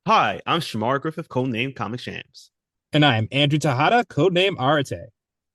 Hi, I'm Shamar Griffith, codenamed Comic Shams. And I'm Andrew Tahada, codename Arate.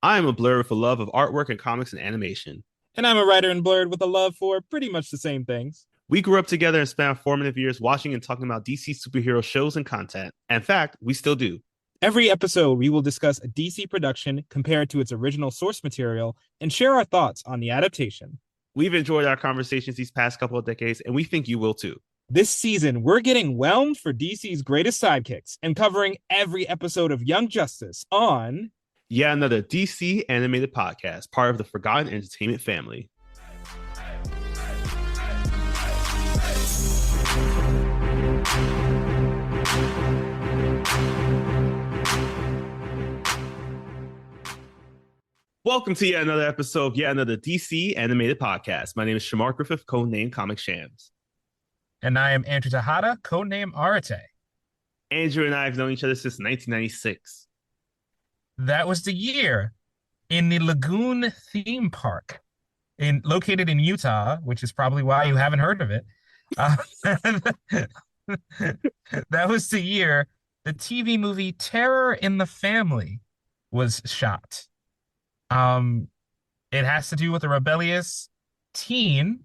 I am a blur with a love of artwork and comics and animation. And I'm a writer in Blurred with a love for pretty much the same things. We grew up together and spent formative years watching and talking about DC superhero shows and content. In fact, we still do. Every episode, we will discuss a DC production compared to its original source material and share our thoughts on the adaptation. We've enjoyed our conversations these past couple of decades, and we think you will too. This season, we're getting whelmed for DC's greatest sidekicks and covering every episode of Young Justice on Yet another DC animated podcast, part of the Forgotten Entertainment family. Welcome to yet another episode of yet another DC animated podcast. My name is Shamar Griffith, codenamed Comic Shams. And I am Andrew Tahada, codename Arate. Andrew and I have known each other since 1996. That was the year in the Lagoon theme park located in Utah, which is probably why you haven't heard of it. Uh, that was the year the TV movie Terror in the Family was shot. Um, it has to do with a rebellious teen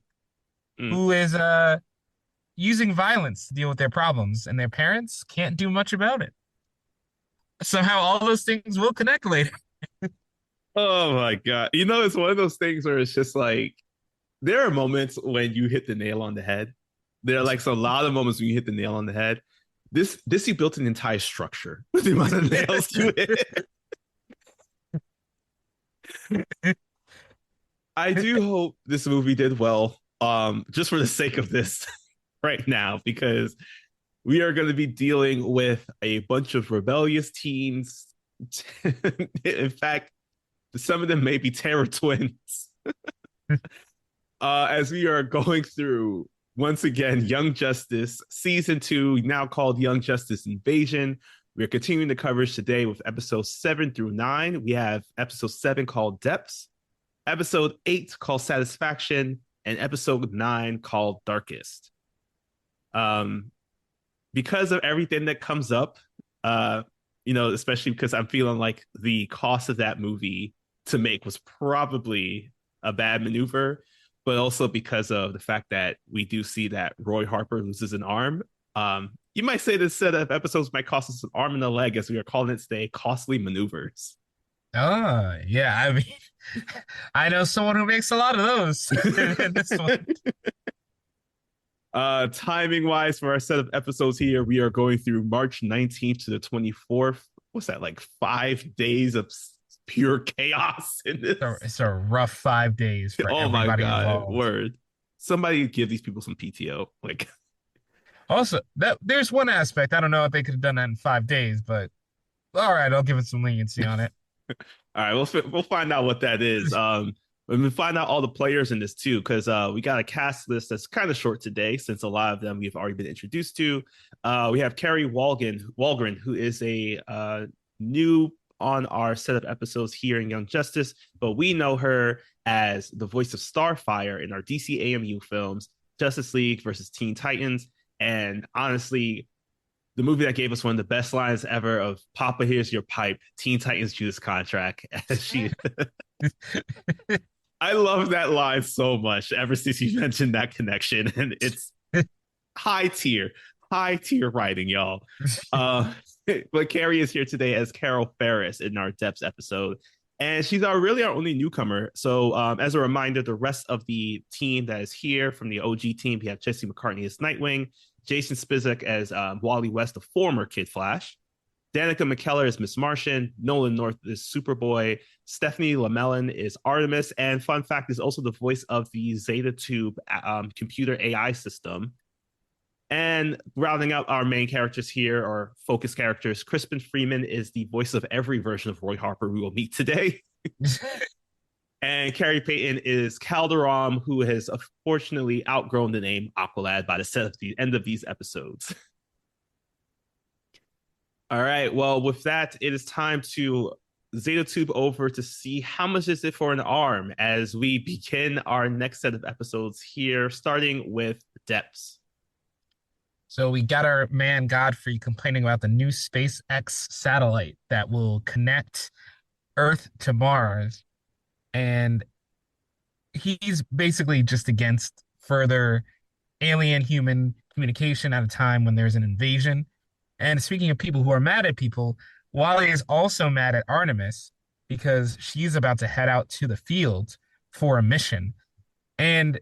Mm. who is using violence to deal with their problems, and their parents can't do much about it. Somehow all those things will connect later. Oh my God. It's one of those things where it's just like there are moments when you hit the nail on the head. There are like a lot of moments when you hit the nail on the head. This you built an entire structure with the amount of nails to it. I do hope this movie did well. Just for the sake of this right now, because we are going to be dealing with a bunch of rebellious teens. In fact, some of them may be terror twins. As we are going through once again Young Justice season 2, now called Young Justice Invasion. We're continuing the coverage today with episodes 7 through 9. We have episode 7 called Depths, episode 8 called Satisfaction, and episode 9 called Darkest. Because of everything that comes up, especially because I'm feeling like the cost of that movie to make was probably a bad maneuver, but also because of the fact that we do see that Roy Harper loses an arm. You might say this set of episodes might cost us an arm and a leg, as we are calling it today, costly maneuvers. Oh, yeah. I mean, I know someone who makes a lot of those in this one. Timing wise, for our set of episodes here, we are going through March 19th to the 24th. What's that, like 5 days of pure chaos in this? It's a rough 5 days for Oh my everybody God, involved. word. Somebody give these people some PTO. Like, Also, that there's one aspect. I don't know if they could have done that in 5 days, but all right, I'll give it some leniency on it. all right, we'll find out what that is. We'll find out all the players in this too, because we got a cast list that's kind of short today, since a lot of them we've already been introduced to. We have Carrie Walgren, who is a new on our set of episodes here in Young Justice, but we know her as the voice of Starfire in our DC AMU films, Justice League versus Teen Titans, and honestly, the movie that gave us one of the best lines ever of "Papa, here's your pipe." Teen Titans Judas Contract. As she, I love that line so much. Ever since you mentioned that connection, and it's high tier, high tier writing, y'all. But Carrie is here today as Carol Ferris in our Depths episode, and she's our only newcomer. So, as a reminder, the rest of the team that is here from the OG team, we have Jesse McCartney as Nightwing, Jason Spizek as Wally West, the former Kid Flash, Danica McKellar is Miss Martian, Nolan North is Superboy, Stephanie Lamellin is Artemis, and fun fact is also the voice of the Zeta Tube computer AI system. And rounding out our main characters here, or focus characters, Crispin Freeman is the voice of every version of Roy Harper we will meet today. And Carrie Payton is Calderon, who has unfortunately outgrown the name Aqualad by the end of these episodes. All right. Well, with that, it is time to Zeta Tube over to see how much is it for an arm as we begin our next set of episodes here, starting with Depths. So we got our man Godfrey complaining about the new SpaceX satellite that will connect Earth to Mars. And he's basically just against further alien human communication at a time when there's an invasion. And speaking of people who are mad at people, Wally is also mad at Artemis because she's about to head out to the field for a mission. And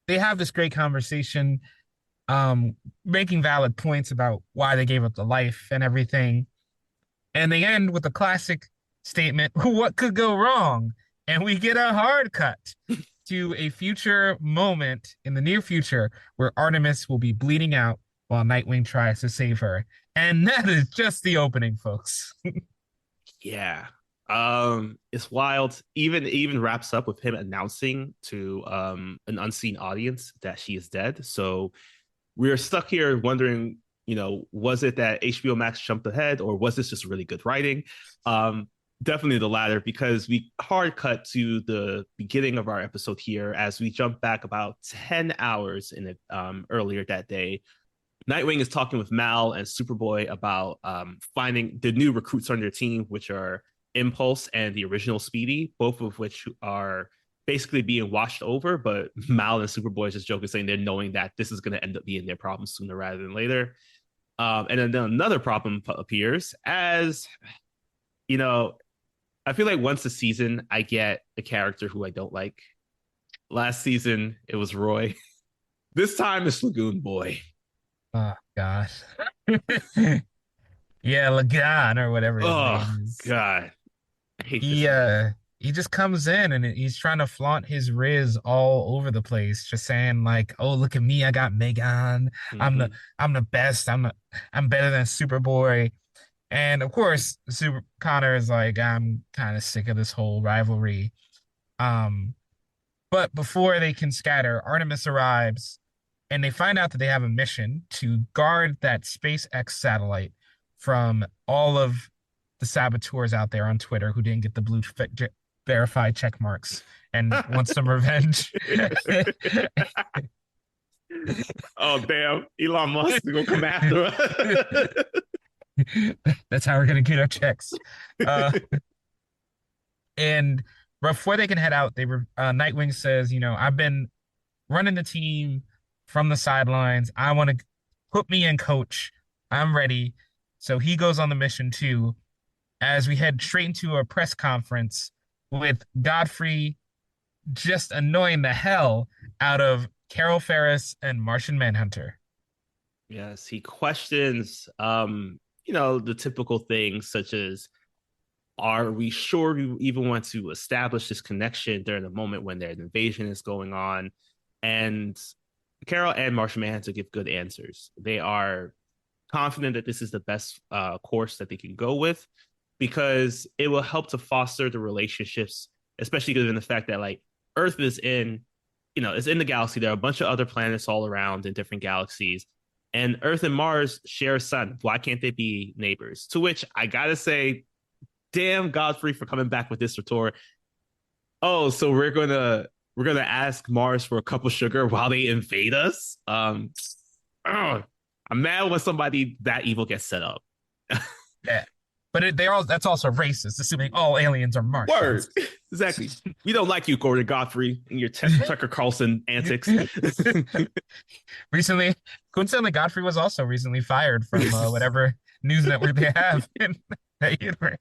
they have this great conversation, making valid points about why they gave up the life and everything. And they end with a classic statement, what could go wrong? And we get a hard cut to a future moment in the near future where Artemis will be bleeding out while Nightwing tries to save her. And that is just the opening, folks. Yeah. It's wild. Even wraps up with him announcing to an unseen audience that she is dead. So we're stuck here wondering, was it that HBO Max jumped ahead, or was this just really good writing? Definitely the latter, because we hard cut to the beginning of our episode here as we jump back about 10 hours in it earlier that day. Nightwing is talking with Mal and Superboy about finding the new recruits on their team, which are Impulse and the original Speedy, both of which are basically being washed over. But Mal and Superboy is just joking, saying they're knowing that this is going to end up being their problem sooner rather than later. And then another problem appears as, I feel like once a season, I get a character who I don't like. Last season, it was Roy. This time, it's Lagoon Boy. Oh, gosh. Yeah, Lagan or whatever his Oh, name is. God. I hate this He man. uh he just comes in and he's trying to flaunt his riz all over the place, just saying like, "Oh, look at me, I got Megan. I'm the Mm-hmm. I'm the best. I'm better than Superboy." And of course, Super Connor is like, "I'm kind of sick of this whole rivalry." Um, but before they can scatter, Artemis arrives and they find out that they have a mission to guard that SpaceX satellite from all of the saboteurs out there on Twitter who didn't get the blue verified check marks and want some revenge. Oh, damn. Elon Musk is going to come after us. That's how we're gonna get our checks. Uh, and before they can head out, Nightwing says, I've been running the team from the sidelines. I want to put me in coach. I'm ready. So he goes on the mission too, as we head straight into a press conference with Godfrey just annoying the hell out of Carol Ferris and Martian Manhunter. Yes, he questions, the typical things such as, are we sure we even want to establish this connection during a moment when their invasion is going on? And Carol and Martian Manhunter give good answers. They are confident that this is the best course that they can go with because it will help to foster the relationships, especially given the fact that like Earth is it's in the galaxy. There are a bunch of other planets all around in different galaxies, and Earth and Mars share a sun. Why can't they be neighbors? To which I gotta say, damn Godfrey for coming back with this retort. Oh, so we're gonna ask Mars for a cup of sugar while they invade us. Oh, I'm mad when somebody that evil gets set up. Yeah. But that's also racist, assuming all aliens are Word. Martians. Exactly. We don't like you, Gordon Godfrey, and your Tucker Carlson antics. Recently, coincidentally, Godfrey was also recently fired from whatever news network they have in that universe.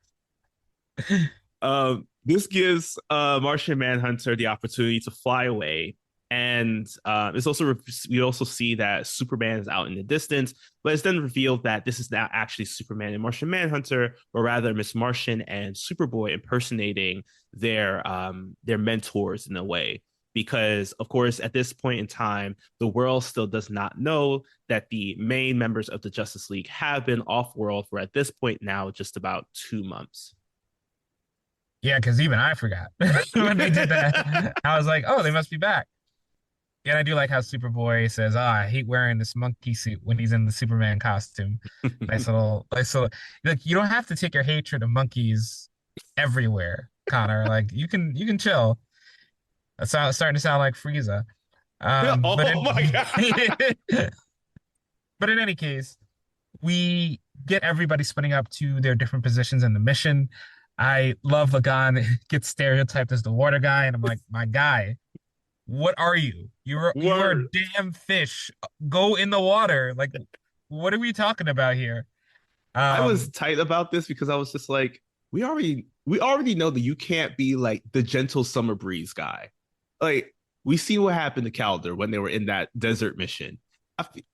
This gives Martian Manhunter the opportunity to fly away. And it's also we also see that Superman is out in the distance, but it's then revealed that this is not actually Superman and Martian Manhunter, but rather Miss Martian and Superboy impersonating their mentors in a way. Because of course, at this point in time, the world still does not know that the main members of the Justice League have been off world for at this point now just about 2 months. Yeah, because even I forgot when they did that. I was like, oh, they must be back. Yeah, and I do like how Superboy says, "Ah, I hate wearing this monkey suit" when he's in the Superman costume. Nice little. Like you don't have to take your hatred of monkeys everywhere, Connor. Like you can chill. Starting to sound like Frieza. But Oh my god. But in any case, we get everybody splitting up to their different positions in the mission. I love Lagan gets stereotyped as the water guy, and I'm like, my guy, what are you? You're a Word. damn fish. Go in the water. Like, what are we talking about here? I was Um, tight about this because I was just like, we already know that you can't be like the gentle summer breeze guy. Like we see what happened to Calder when they were in that desert mission.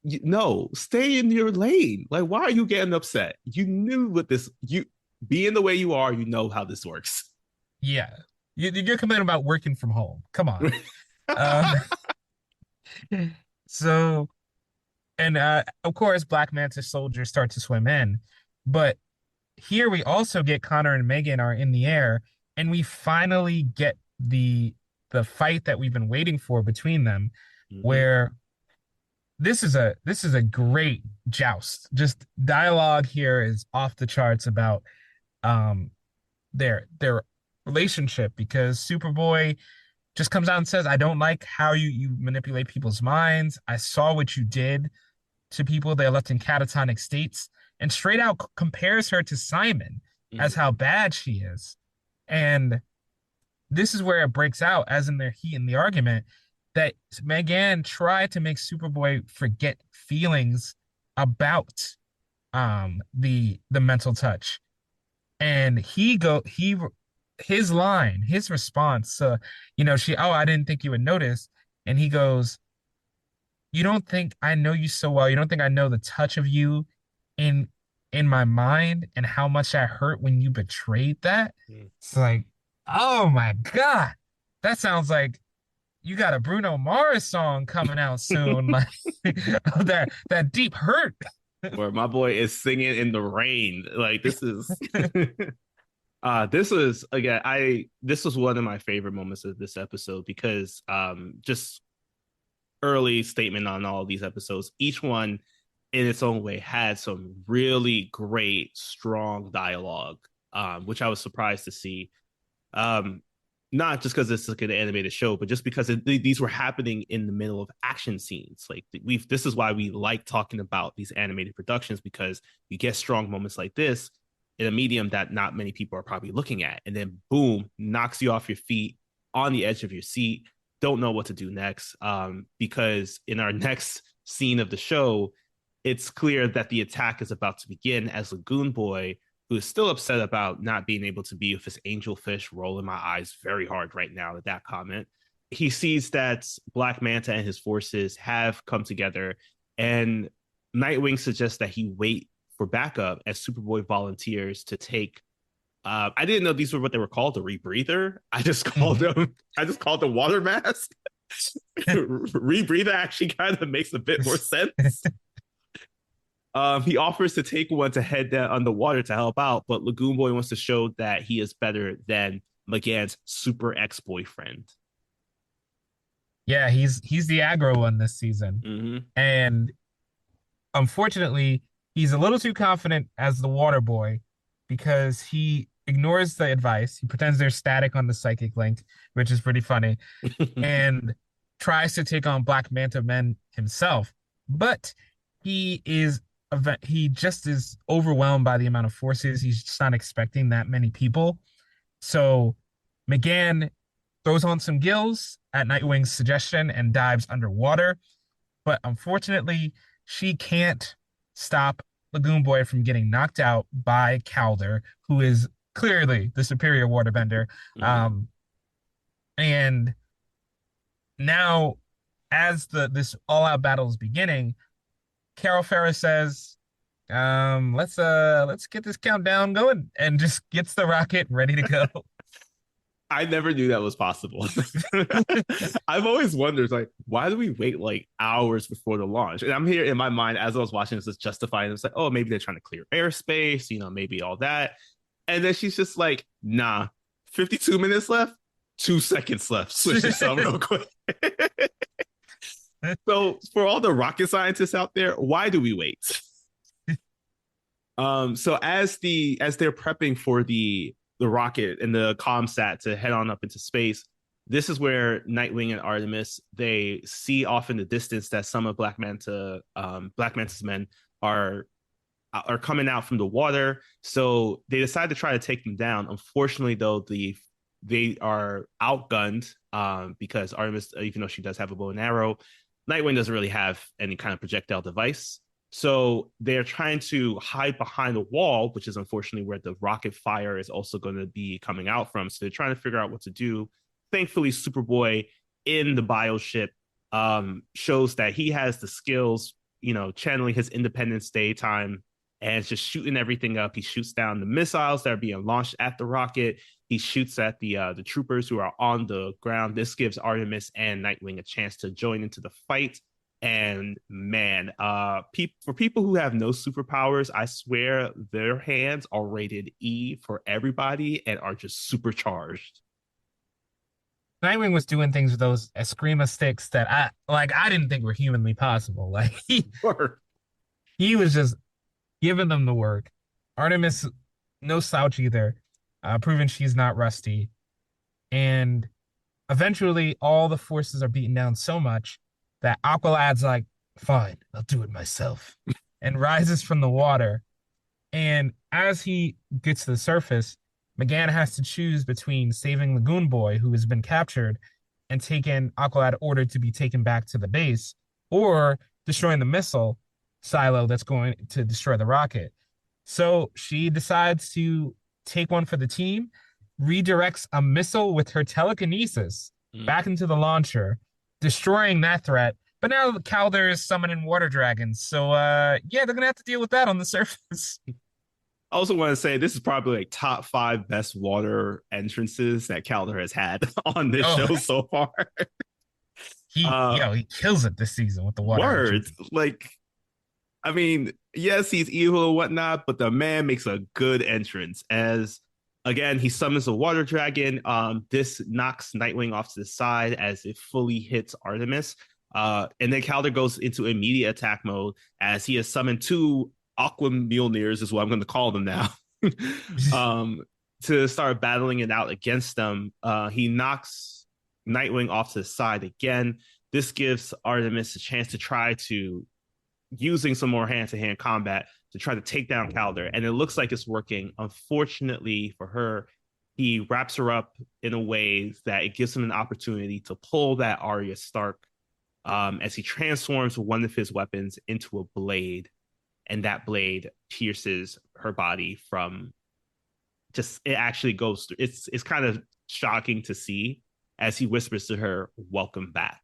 No, stay in your lane. Like, why are you getting upset? You knew what this you being the way you are. You know how this works. yeah, you're complaining about working from home. Come on. Uh, so and of course, Black Manta soldiers start to swim in, but here we also get Connor and Megan are in the air, and we finally get the fight that we've been waiting for between them, Mm-hmm. where this is a great joust. Just dialogue here is off the charts about um their relationship because Superboy just comes out and says, I don't like how you manipulate people's minds. I saw what you did to people they left in catatonic states and straight out compares her to Simon as how bad she is. And this is where it breaks out, as in their heat in the argument, that Megan tried to make Superboy forget feelings about the mental touch. And his line, his response, she, oh, I didn't think you would notice. And he goes, you don't think I know you so well. You don't think I know the touch of you in in my mind and how much I hurt when you betrayed that. Mm-hmm. It's like, oh my God. That sounds like you got a Bruno Mars song coming out soon. Like that deep hurt. Where my boy is singing in the rain. Like this is this was again I this was one of my favorite moments of this episode because just early statement on all these episodes, each one in its own way had some really great strong dialogue, which I was surprised to see. um Not just because it's like an animated show, but just because these were happening in the middle of action scenes. Like we've this is why we like talking about these animated productions, because you get strong moments like this in a medium that not many people are probably looking at, and then boom, knocks you off your feet, on the edge of your seat, don't know what to do next. Because in our next scene of the show, it's clear that the attack is about to begin as Lagoon Boy, who is still upset about not being able to be with his angelfish, rolling my eyes very hard right now at that comment. He sees that Black Manta and his forces have come together, and Nightwing suggests that he wait for backup as Superboy volunteers to take. I didn't know these were what they were called, the rebreather. Mhm. I just called them water mask. Rebreather actually kind of makes a bit more sense. He offers to take one to head down underwater to help out, but Lagoon Boy wants to show that he is better than McGann's super ex-boyfriend. Yeah, he's the aggro one this season. Mm-hmm. And unfortunately, he's a little too confident as the water boy because he ignores the advice. He pretends there's static on the psychic link, which is pretty funny, and tries to take on Black Manta Men himself. But he is he just is overwhelmed by the amount of forces. He's just not expecting that many people. So McGann throws on some gills at Nightwing's suggestion and dives underwater. But unfortunately, she can't stop Lagoon Boy from getting knocked out by Calder, who is clearly the superior waterbender. Mm-hmm. Um, and now, as this all-out battle is beginning, Carol Ferris says, let's get this countdown going," and just gets the rocket ready to go. I never knew that was possible. I've always wondered, like, why do we wait like hours before the launch? And I'm here in my mind as I was watching this, justifying it's like, oh, maybe they're trying to clear airspace, maybe all that. And then she's just like, nah, 52 minutes left, 2 seconds left. Switch this out real quick. So for all the rocket scientists out there, why do we wait? So as they're prepping for the rocket and the comsat to head on up into space, This is where Nightwing and Artemis they see off in the distance that some of Black Manta's men are are coming out from the water. So they decide to try to take them down. Unfortunately, though, they are outgunned because Artemis, even though she does have a bow and arrow, Nightwing doesn't really have any kind of projectile device. So they're trying to hide behind the wall, which is unfortunately where the rocket fire is also going to be coming out from. So they're trying to figure out what to do. Thankfully, Superboy in the bioship shows that he has the skills, channeling his Independence Day time and just shooting everything up. He shoots down the missiles that are being launched at the rocket. He shoots at the troopers who are on the ground. This gives Artemis and Nightwing a chance to join into the fight. And man, for people who have no superpowers, I swear their hands are rated E for everybody and are just supercharged. Nightwing was doing things with those Eskrima sticks that I didn't think were humanly possible. Like he was just giving them the work. Artemis, no slouch either, proving she's not rusty. And eventually, all the forces are beaten down so much that Aqualad's like, fine, I'll do it myself, and rises from the water. And as he gets to the surface, McGann has to choose between saving Lagoon Boy, who has been captured, and taking Aqualad ordered to be taken back to the base, or destroying the missile silo that's going to destroy the rocket. So she decides to take one for the team, redirects a missile with her telekinesis back into the launcher, destroying that threat. But now Calder is summoning water dragons. So yeah, they're gonna have to deal with that on the surface. I also want to say this is probably like top five best water entrances that Calder has had on this Oh, show so far. he kills it this season with the water Words entrance. like, I mean, yes, he's evil and whatnot, but the man makes a good entrance. As again, he summons a water dragon. This knocks Nightwing off to the side as it fully hits Artemis. And then Calder goes into immediate attack mode as he has summoned two Aqua Mjolnirs, is what I'm going to call them now, um, to start battling it out against them. He knocks Nightwing off to the side again. This gives Artemis a chance to try to using some more hand-to-hand combat to try to take down Calder, and it looks like it's working. Unfortunately for her, he wraps her up in a way that it gives him an opportunity to pull that Arya Stark as he transforms one of his weapons into a blade, and that blade pierces her body from just it actually goes through. It's kind of shocking to see as he whispers to her, "Welcome back."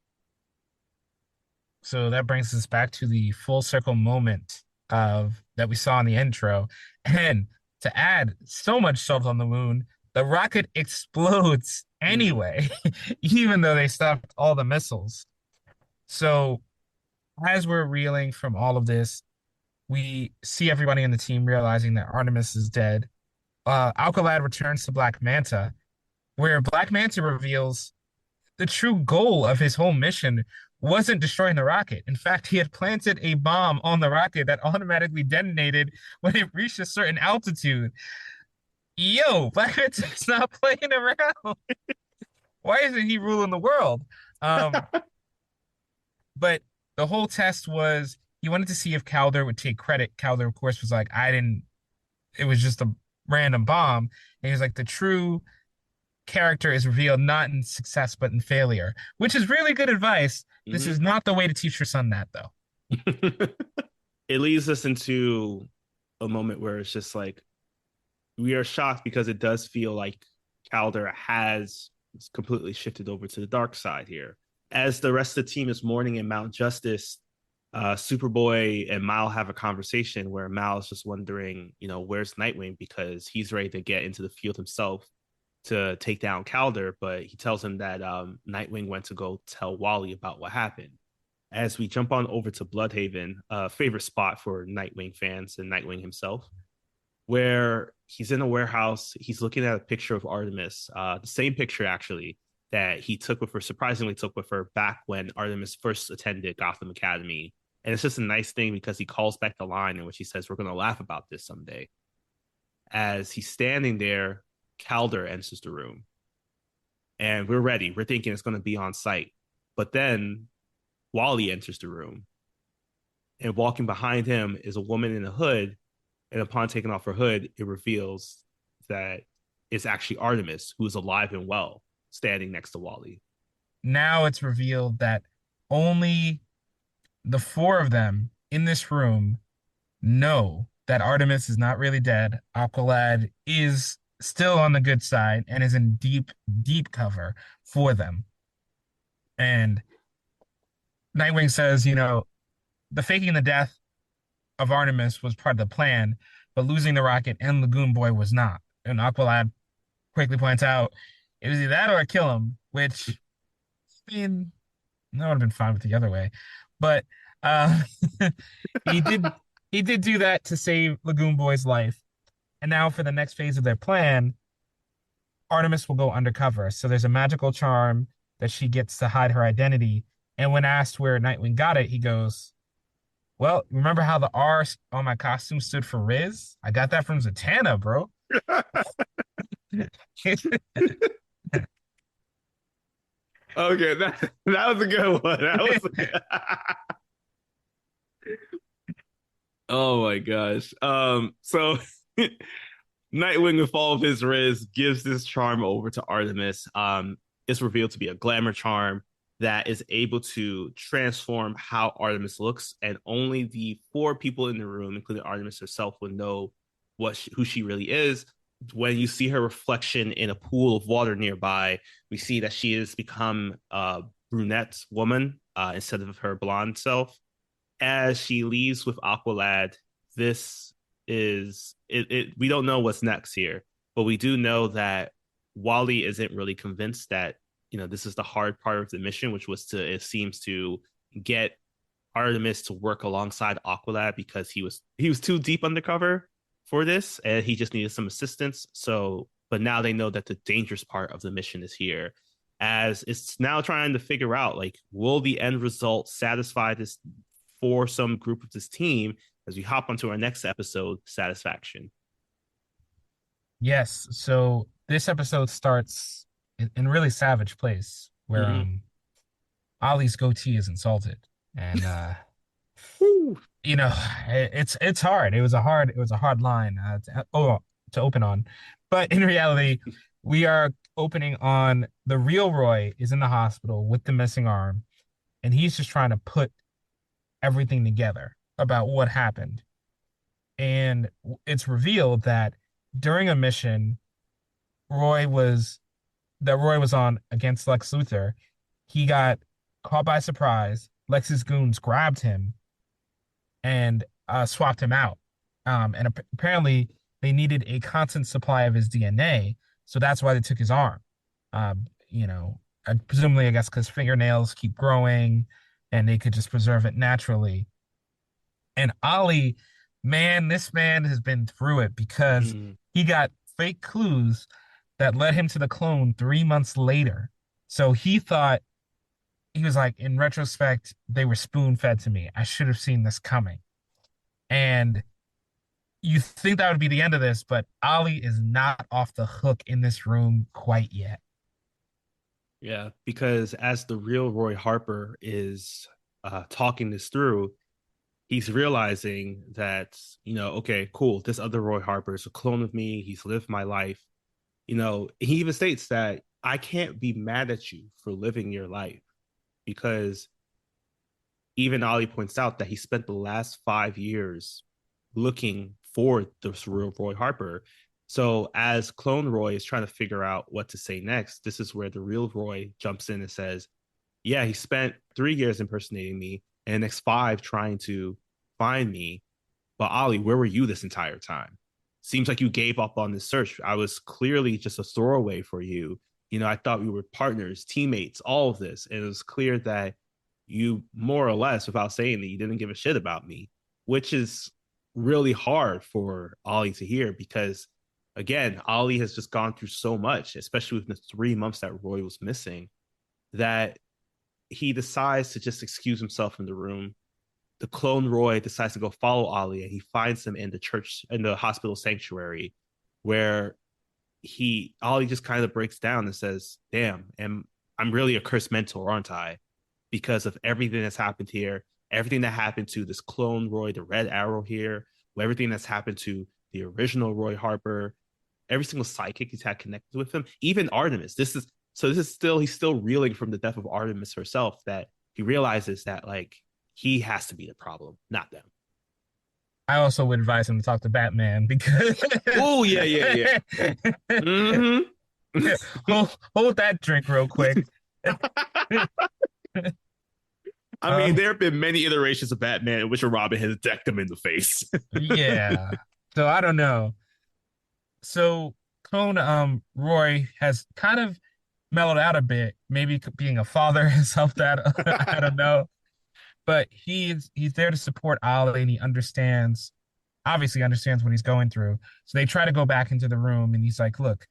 So that brings us back to the full circle moment of that we saw in the intro. And to add so much salt on the wound, the rocket explodes anyway, even though they stopped all the missiles. So as we're reeling from all of this, we see everybody in the team realizing that Artemis is dead. Alcalad returns to Black Manta, where Black Manta reveals the true goal of his whole mission wasn't destroying the rocket. In fact, he had planted a bomb on the rocket that automatically detonated when it reached a certain altitude. Yo, Black Manta's not playing around. Why isn't he ruling the world? Um, but the whole test was he wanted to see if Calder would take credit. Calder, of course, was like, I didn't, it was just a random bomb. And he was like, the true character is revealed not in success but in failure, which is really good advice. This is not the way to teach your son that, though. It leads us into a moment where it's just like we are shocked because it does feel like Calder has completely shifted over to the dark side here. As the rest of the team is mourning in Mount Justice, Superboy and Mal have a conversation where Mal is just wondering, where's Nightwing because he's ready to get into the field himself to take down Calder, but he tells him that Nightwing went to go tell Wally about what happened. As we jump on over to Bloodhaven, favorite spot for Nightwing fans and Nightwing himself, where he's in a warehouse, he's looking at a picture of Artemis, the same picture actually that he surprisingly took with her back when Artemis first attended Gotham Academy. And it's just a nice thing because he calls back the line in which he says, "We're going to laugh about this someday." As he's standing there, Calder enters the room. and we're ready. We're thinking it's going to be on site. But then Wally enters the room, and walking behind him is a woman in a hood. And upon taking off her hood, it reveals that it's actually Artemis, who is alive and well, standing next to Wally. Now it's revealed that only the four of them in this room know that Artemis is not really dead. Aqualad is still on the good side and is in deep, deep cover for them. And Nightwing says, the faking the death of Artemis was part of the plan, but losing the rocket and Lagoon Boy was not. And Aqualad quickly points out it was either that or kill him, which, I mean, that would have been fine with the other way. But uh, he did he did do that to save Lagoon Boy's life. And now for the next phase of their plan, Artemis will go undercover. So there's a magical charm that she gets to hide her identity. And when asked where Nightwing got it, he goes, well, remember how the R on my costume stood for Riz? I got that from Zatanna, bro. Okay, that was a good one. That was a good... Oh my gosh. So Nightwing, with all of his riz, gives this charm over to Artemis. It's revealed to be a glamour charm that is able to transform how Artemis looks, and only the four people in the room, including Artemis herself, would know who she really is. When you see her reflection in a pool of water nearby, we see that she has become a brunette woman instead of her blonde self. As she leaves with Aqualad, this is it. We don't know what's next here, but we do know that Wally isn't really convinced that this is the hard part of the mission, which was to, it seems, to get Artemis to work alongside Aqualad because he was too deep undercover for this, and he just needed some assistance. So, but now they know that the dangerous part of the mission is here, as it's now trying to figure out, like, will the end result satisfy this for some group of this team as we hop onto our next episode, Satisfaction. Yes. So this episode starts in a really savage place where Mm-hmm. Ollie's goatee is insulted. And Woo. it's hard. It was a hard line to open on. But in reality, we are opening on the real Roy is in the hospital with the missing arm, and he's just trying to put everything together about what happened. And it's revealed that during a mission, Roy was Roy was on against Lex Luthor. He got caught by surprise. Lex's goons grabbed him and swapped him out. And apparently they needed a constant supply of his DNA, so that's why they took his arm. Presumably, I guess, because fingernails keep growing, and they could just preserve it naturally. And Ollie, man, this man has been through it because Mm. he got fake clues that led him to the clone 3 months later. So he was like, in retrospect, they were spoon fed to me. I should have seen this coming. And you think that would be the end of this, but Ollie is not off the hook in this room quite yet. Yeah, because as the real Roy Harper is talking this through, he's realizing that, okay, cool, this other Roy Harper is a clone of me. He's lived my life. He even states that I can't be mad at you for living your life, because even Ollie points out that he spent the last 5 years looking for this real Roy Harper. So as Clone Roy is trying to figure out what to say next, this is where the real Roy jumps in and says, yeah, he spent 3 years impersonating me and the next five trying to find me. But Ollie, where were you this entire time? Seems like you gave up on this search. I was clearly just a throwaway for you. I thought we were partners, teammates, all of this. And it was clear that you, more or less, without saying that, you didn't give a shit about me, which is really hard for Ollie to hear because, again, Ollie has just gone through so much, especially with the 3 months that Roy was missing, that he decides to just excuse himself from the room. The clone Roy decides to go follow Ollie, and he finds him in the church, in the hospital sanctuary, where Ollie just kind of breaks down and says, "Damn, and I'm really a cursed mentor, aren't I? Because of everything that's happened here, everything that happened to this clone Roy, the Red Arrow here, everything that's happened to the original Roy Harper, every single sidekick he's had connected with him, even Artemis. This is still he's still reeling from the death of Artemis herself. That he realizes that like he has to be the problem, not them. I also would advise him to talk to Batman because Oh yeah, yeah, yeah. Mm-hmm. hold that drink real quick. I mean, Um, there have been many iterations of Batman in which a Robin has decked him in the face. yeah. So I don't know. So Clone Roy has kind of mellowed out a bit. Maybe being a father has helped that. I don't know. But he's there to support Ollie and he understands obviously understands what he's going through. So they try to go back into the room and he's like, look,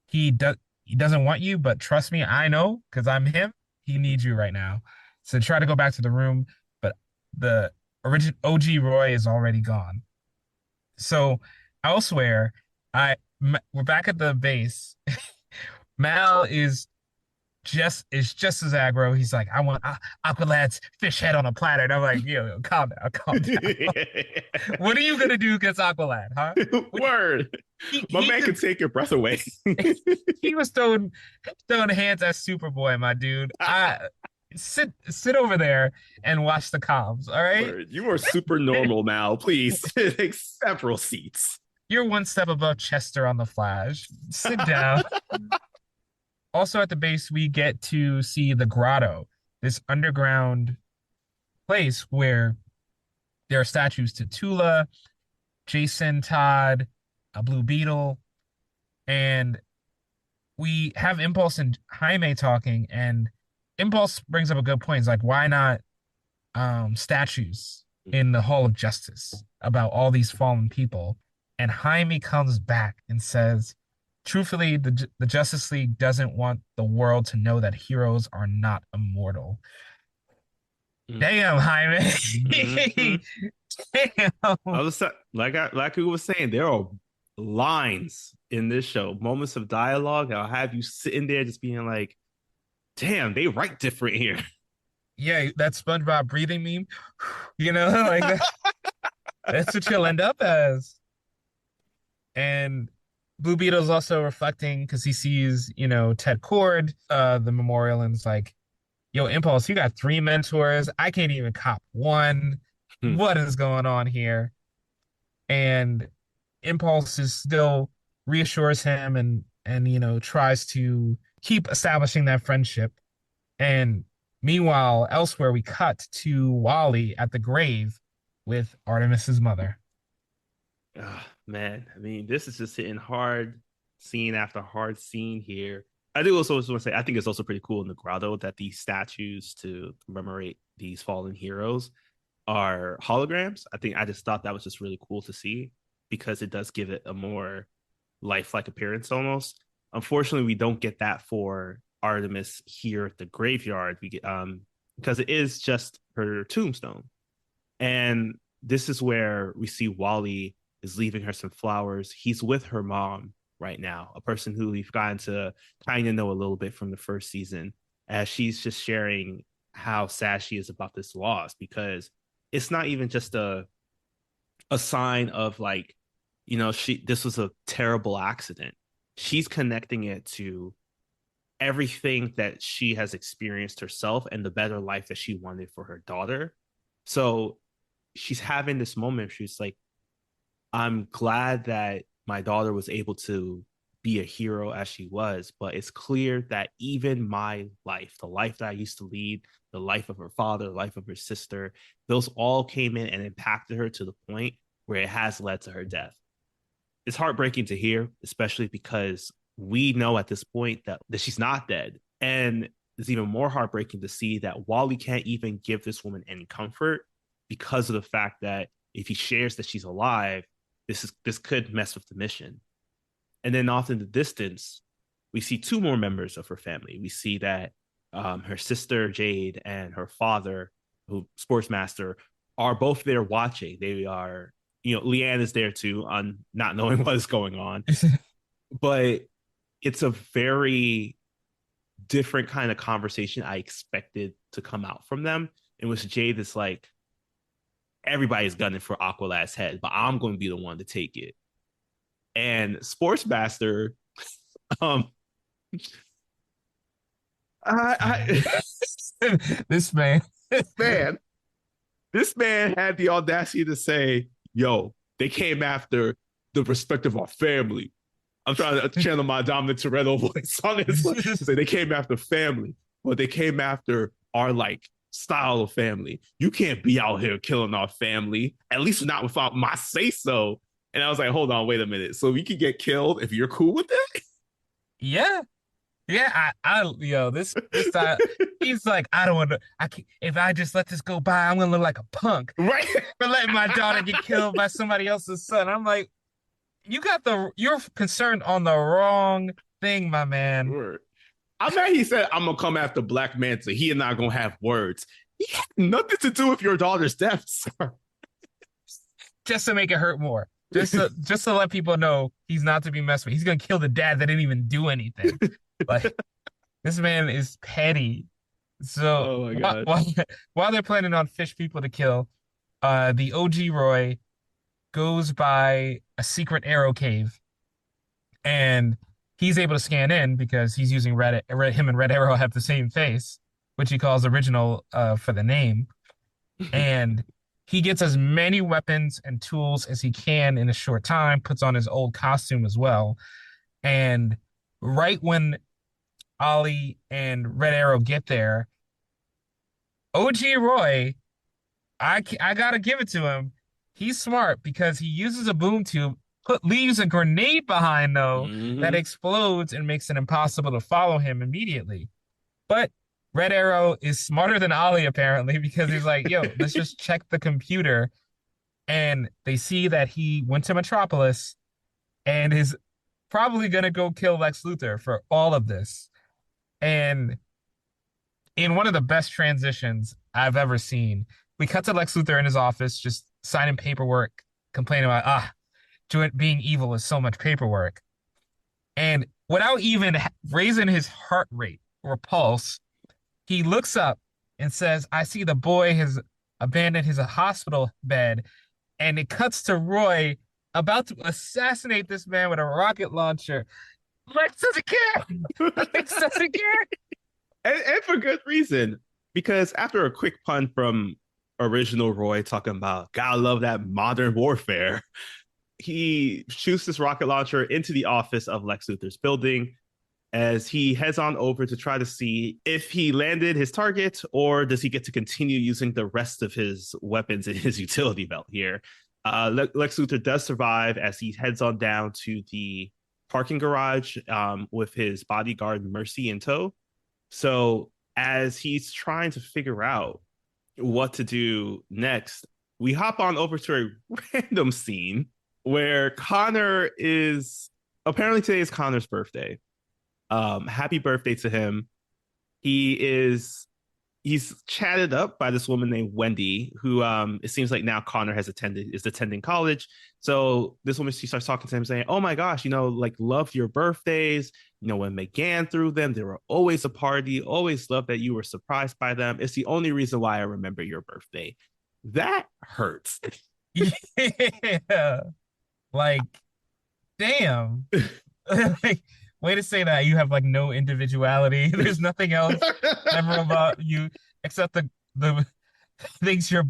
he doesn't want you, but trust me, I know because I'm him. He needs you right now. So try to go back to the room, but the original OG Roy is already gone. So elsewhere, we're back at the base. Mal is just as aggro. He's like, I want Aqualad's fish head on a platter. And I'm like, yo, calm down, calm down. What are you gonna do against Aqualad, huh? Word. My He man can could take your breath away. he was throwing hands at Superboy, my dude. I sit over there and watch the comms, all right? Word. You are super normal, Mal. Please take several seats. You're one step above Chester on the Flash. Sit down. Also at the base, we get to see the grotto, this underground place where there are statues to Tula, Jason Todd, a Blue Beetle, and we have Impulse and Jaime talking, and Impulse brings up a good point. It's like, why not statues in the Hall of Justice about all these fallen people? And Jaime comes back and says, truthfully, the Justice League doesn't want the world to know that heroes are not immortal. Damn, Mm-hmm. Jaime. I Damn. was like we was saying, there are lines in this show, moments of dialogue. I'll have you sitting there just being like, "Damn, they write different here." Yeah, that SpongeBob breathing meme, like that's what you'll end up as. And Blue Beetle's also reflecting because he sees, Ted Cord, the memorial, and it's like, yo, Impulse, you got three mentors. I can't even cop one. What is going on here? And Impulse is still reassures him and tries to keep establishing that friendship. And meanwhile, elsewhere we cut to Wally at the grave with Artemis's mother. Man, I mean, this is just hitting hard scene after hard scene here. I do also want to say I think it's also pretty cool in the grotto that these statues to commemorate these fallen heroes are holograms. I just thought that was just really cool to see because it does give it a more lifelike appearance almost. Unfortunately, we don't get that for Artemis here at the graveyard. We get because it is just her tombstone. And this is where we see Wally is leaving her some flowers. He's with her mom right now, a person who we've gotten to kind of know a little bit from the first season, as she's just sharing how sad she is about this loss because it's not even just a sign of like, this was a terrible accident. She's connecting it to everything that she has experienced herself and the better life that she wanted for her daughter. So she's having this moment. She's like, I'm glad that my daughter was able to be a hero as she was, but it's clear that even my life, the life that I used to lead, the life of her father, the life of her sister, those all came in and impacted her to the point where it has led to her death. It's heartbreaking to hear, especially because we know at this point that she's not dead. And it's even more heartbreaking to see that Wally can't even give this woman any comfort because of the fact that if he shares that she's alive, this could mess with the mission. And then off in the distance, we see two more members of her family. We see that her sister Jade and her father, who Sportsmaster, are both there watching. They are, Leanne is there too, on not knowing what is going on. but it's a very different kind of conversation I expected to come out from them, in which Jade is like, everybody's gunning for Aqualad's head, but I'm going to be the one to take it. And Sportsmaster, um, This man. man, this man had the audacity to say, "Yo, they came after the respect of our family." I'm trying to channel my Dominic Toretto voice on this. Say they came after family, but they came after our like style of family. You can't be out here killing our family, at least not without my say so. And I was like, hold on, wait a minute. So we could get killed if you're cool with Yeah. Yeah, this time he's like, I don't want to. I can't, if I just let this go by, I'm gonna look like a punk that, right? for letting my daughter get killed by somebody else's son. I'm like, you're concerned on the wrong thing, my man. I'm mad he said, I'm gonna come after Black Manta. He and I gonna have words. He had nothing to do with your daughter's death, sir. Just to make it hurt more. Just to let people know he's not to be messed with. He's gonna kill the dad that didn't even do anything. Like this man is petty. So Oh my god. while they're planning on fish people to kill, the OG Roy goes by a secret arrow cave, and he's able to scan in because he's using him and Red Arrow have the same face, which he calls original for the name. And he gets as many weapons and tools as he can in a short time, puts on his old costume as well. And right when Ollie and Red Arrow get there, OG Roy, I gotta give it to him. He's smart because he uses a boom tube, leaves a grenade behind though that Mm-hmm. explodes and makes it impossible to follow him immediately. But Red Arrow is smarter than Ollie apparently because he's like, yo, let's just check the computer. And they see that he went to Metropolis and is probably gonna go kill Lex Luthor for all of this. And in one of the best transitions I've ever seen, we cut to Lex Luthor in his office, just signing paperwork, complaining about, being evil is so much paperwork. And without even raising his heart rate or pulse, he looks up and says, I see the boy has abandoned his hospital bed. And it cuts to Roy about to assassinate this man with a rocket launcher. Lex doesn't care. Lex doesn't care. And for good reason. Because after a quick pun from original Roy talking about, gotta love that modern warfare, he shoots this rocket launcher into the office of Lex Luthor's building as he heads on over to try to see if he landed his target or does he get to continue using the rest of his weapons in his utility belt here. Lex Luthor does survive as he heads on down to the parking garage with his bodyguard Mercy in tow. So as he's trying to figure out what to do next, we hop on over to a random scene where Connor is apparently today is Connor's birthday. Happy birthday to him. He's chatted up by this woman named Wendy, who it seems like now Connor is attending college. So this woman, she starts talking to him saying, oh my gosh, like loved your birthdays. When McGann threw them, they were always a party, always loved that you were surprised by them. It's the only reason why I remember your birthday. That hurts. Yeah. Like, damn. Like, way to say that. You have like no individuality. There's nothing else ever about you except the things your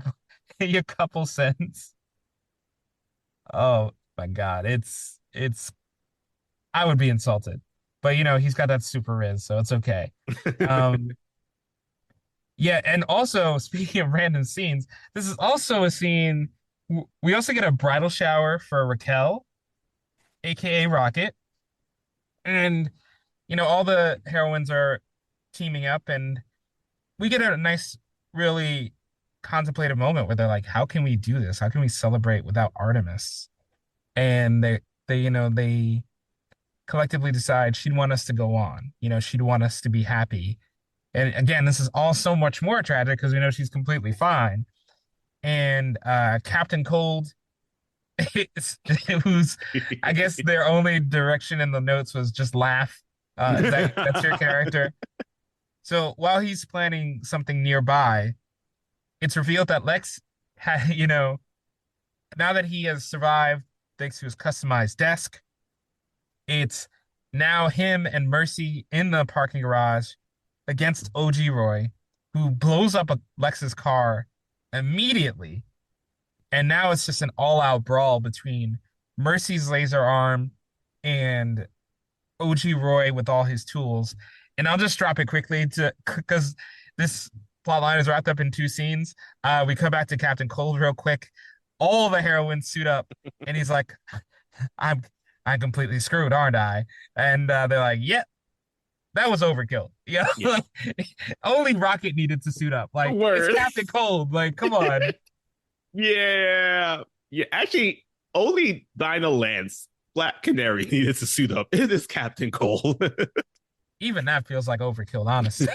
couple sends. Oh my God. It's I would be insulted. But he's got that super riz, so it's okay. Um yeah, and also speaking of random scenes, this is also a scene we also get a bridal shower for Raquel, aka Rocket. And all the heroines are teaming up, and we get a nice, really contemplative moment where they're like, "How can we do this? How can we celebrate without Artemis?" And they collectively decide she'd want us to go on. She'd want us to be happy. And again, this is all so much more tragic because we know she's completely fine. And Captain Cold who's, I guess their only direction in the notes was just laugh. That's your character. So while he's planning something nearby, it's revealed that Lex had, now that he has survived thanks to his customized desk, it's now him and Mercy in the parking garage against OG Roy, who blows up Lex's car immediately. And now it's just an all-out brawl between Mercy's laser arm and OG Roy with all his tools. And I'll just drop it quickly to because this plot line is wrapped up in two scenes. We come back to Captain Cold real quick. All the heroines suit up, and he's like, "I'm I'm completely screwed, aren't I?" And they're like, "Yep, that was overkill." Yeah, Yeah. only Rocket needed to suit up. Like it's Word. Captain Cold. Like, come on. Yeah. Yeah. Actually, only Dinah Lance, Black Canary, needed to suit up. It is Captain Cole. Even that feels like overkill, honestly.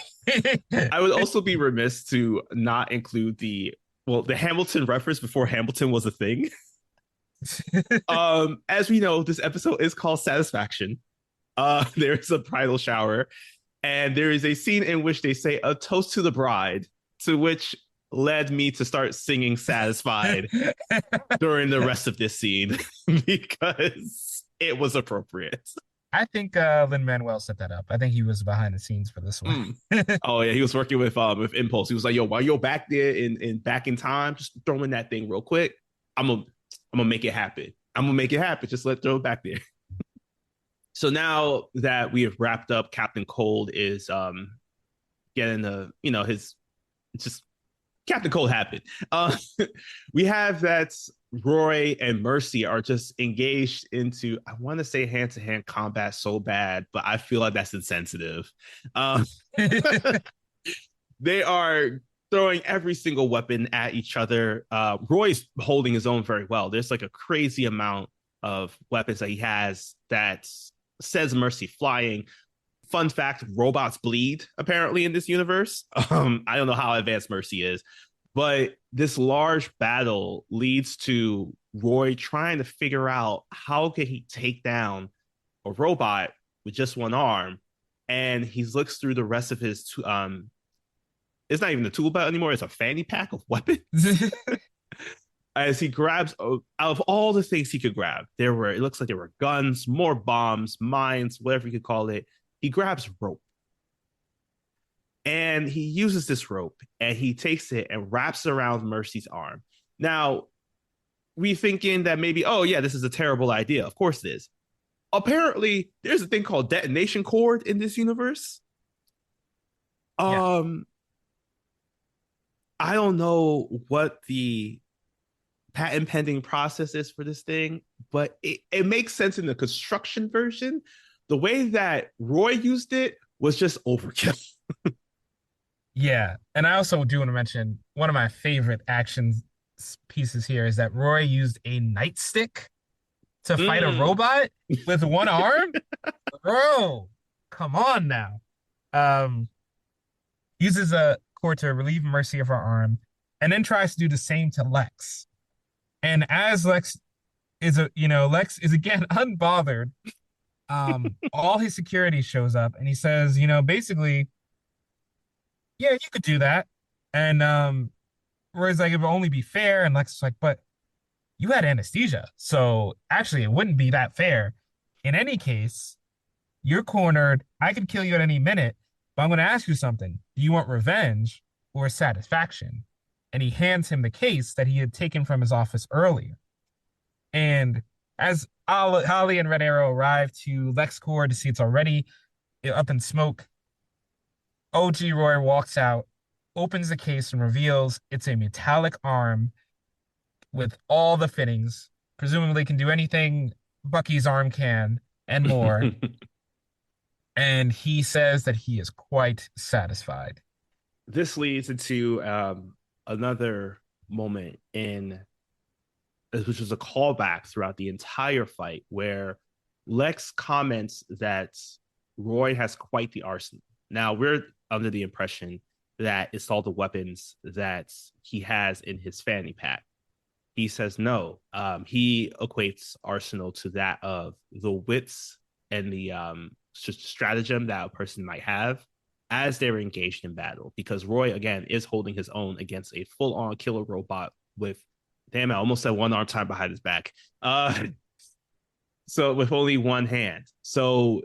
I would also be remiss to not include the Hamilton reference before Hamilton was a thing. As we know, this episode is called Satisfaction. There is a bridal shower, and there is a scene in which they say a toast to the bride, to which led me to start singing Satisfied during the rest of this scene because it was appropriate. I think Lin-Manuel set that up. I think he was behind the scenes for this one. Oh yeah, he was working with Impulse. He was like, "Yo, while you're back there in back in time, just throw in that thing real quick. I'm gonna make it happen. I'm gonna make it happen. Just let throw it back there." So now that we have wrapped up, Captain Cold is getting the his just Captain Cold happened. We have that Roy and Mercy are just engaged into, I want to say hand to hand combat so bad, but I feel like that's insensitive. They are throwing every single weapon at each other. Roy's holding his own very well. There's like a crazy amount of weapons that he has that says Mercy flying. Fun fact, robots bleed apparently in this universe. I don't know how advanced Mercy is, but this large battle leads to Roy trying to figure out how could he take down a robot with just one arm. And he looks through the rest of his it's not even a tool belt anymore, it's a fanny pack of weapons. As he grabs out of all the things he could grab, it looks like there were guns, more bombs, mines, whatever you could call it. He grabs rope, and he uses this rope and he takes it and wraps it around Mercy's arm. Now, we thinking that maybe, oh yeah, this is a terrible idea. Of course it is. Apparently, there's a thing called detonation cord in this universe. Yeah. I don't know what the patent pending process is for this thing, but it makes sense in the construction version. The way that Roy used it was just overkill. Yeah. And I also do want to mention one of my favorite action pieces here is that Roy used a nightstick to fight a robot with one arm. Bro, come on now. Um, uses a cord to relieve Mercy of her arm, and then tries to do the same to Lex. And as Lex is again unbothered. All his security shows up, and he says, basically, yeah, you could do that. And Roy's like, it would only be fair. And Lex is like, but you had anesthesia, so actually, it wouldn't be that fair. In any case, you're cornered. I could kill you at any minute, but I'm going to ask you something. Do you want revenge or satisfaction? And he hands him the case that he had taken from his office earlier. And as Holly and Red Arrow arrive to LexCorp to see it's already up in smoke, OG Roy walks out, opens the case, and reveals it's a metallic arm with all the fittings. Presumably can do anything Bucky's arm can and more. And he says that he is quite satisfied. This leads into another moment which was a callback throughout the entire fight, where Lex comments that Roy has quite the arsenal. Now, we're under the impression that it's all the weapons that he has in his fanny pack. he says no. He equates Arsenal to that of the wits and the stratagem that a person might have as they're engaged in battle. Because Roy, again, is holding his own against a full on killer robot with, damn, I almost said one arm tied behind his back. So with only one hand. So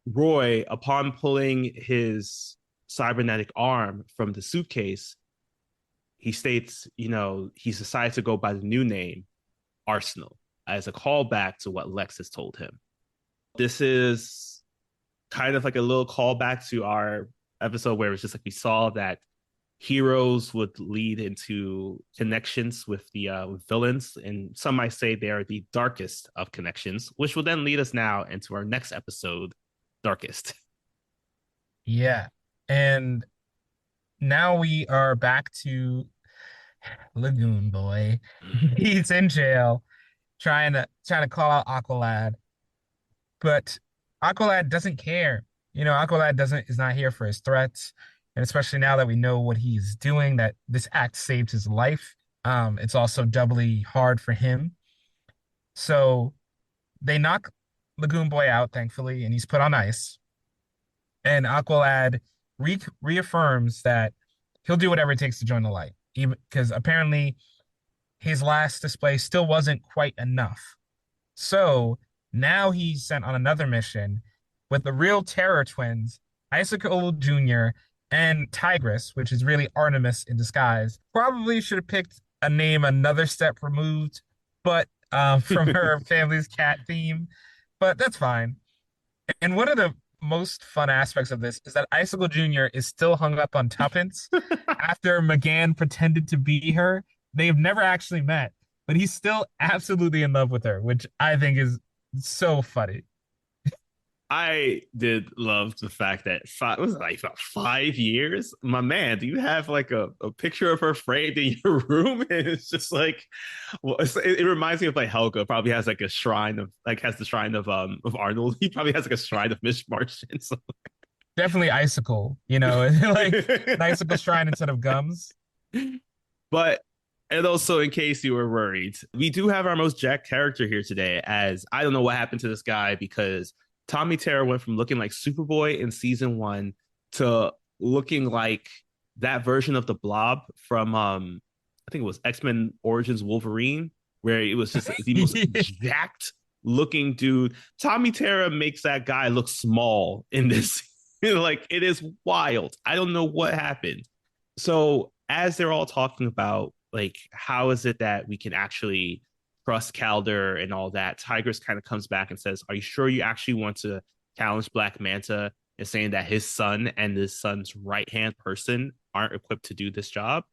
Roy, upon pulling his cybernetic arm from the suitcase, he states, he's decided to go by the new name, Arsenal, as a callback to what Lex has told him. This is kind of like a little callback to our episode where it's just like we saw that heroes would lead into connections with the with villains, and some might say they are the darkest of connections, which will then lead us now into our next episode, Darkest. Yeah. And now we are back to Lagoon Boy. He's in jail trying to call out Aqualad, but Aqualad doesn't care. Aqualad doesn't is not here for his threats, and especially now that we know what he's doing, that this act saved his life. It's also doubly hard for him. So they knock Lagoon Boy out, thankfully, and he's put on ice. And Aqualad reaffirms that he'll do whatever it takes to join the light, even because apparently his last display still wasn't quite enough. So now he's sent on another mission with the real Terror Twins, Icicle Jr. and Tigress, which is really Artemis in disguise. Probably should have picked a name another step removed, but from her family's cat theme, but that's fine. And one of the most fun aspects of this is that Icicle Jr. is still hung up on Tuppence after McGann pretended to be her. They've never actually met, but he's still absolutely in love with her, which I think is so funny. I did love the fact that was it like about 5 years? My man, do you have like a picture of her framed in your room? And it's just like, well, it reminds me of like Helga probably has like a shrine of like has the shrine of Arnold. He probably has like a shrine of Miss Martian. So. Definitely Icicle, like an Icicle shrine instead of gums. But and also, in case you were worried, we do have our most jacked character here today. As I don't know what happened to this guy because Tommy Terra went from looking like Superboy in season 1 to looking like that version of the Blob from I think it was X-Men Origins Wolverine, where it was just the most jacked looking dude. Tommy Terra makes that guy look small in this. Like, it is wild. I don't know what happened. So as they're all talking about like how is it that we can actually trust Calder and all that, Tigress kind of comes back and says, are you sure you actually want to challenge Black Manta, and saying that his son and his son's right hand person aren't equipped to do this job?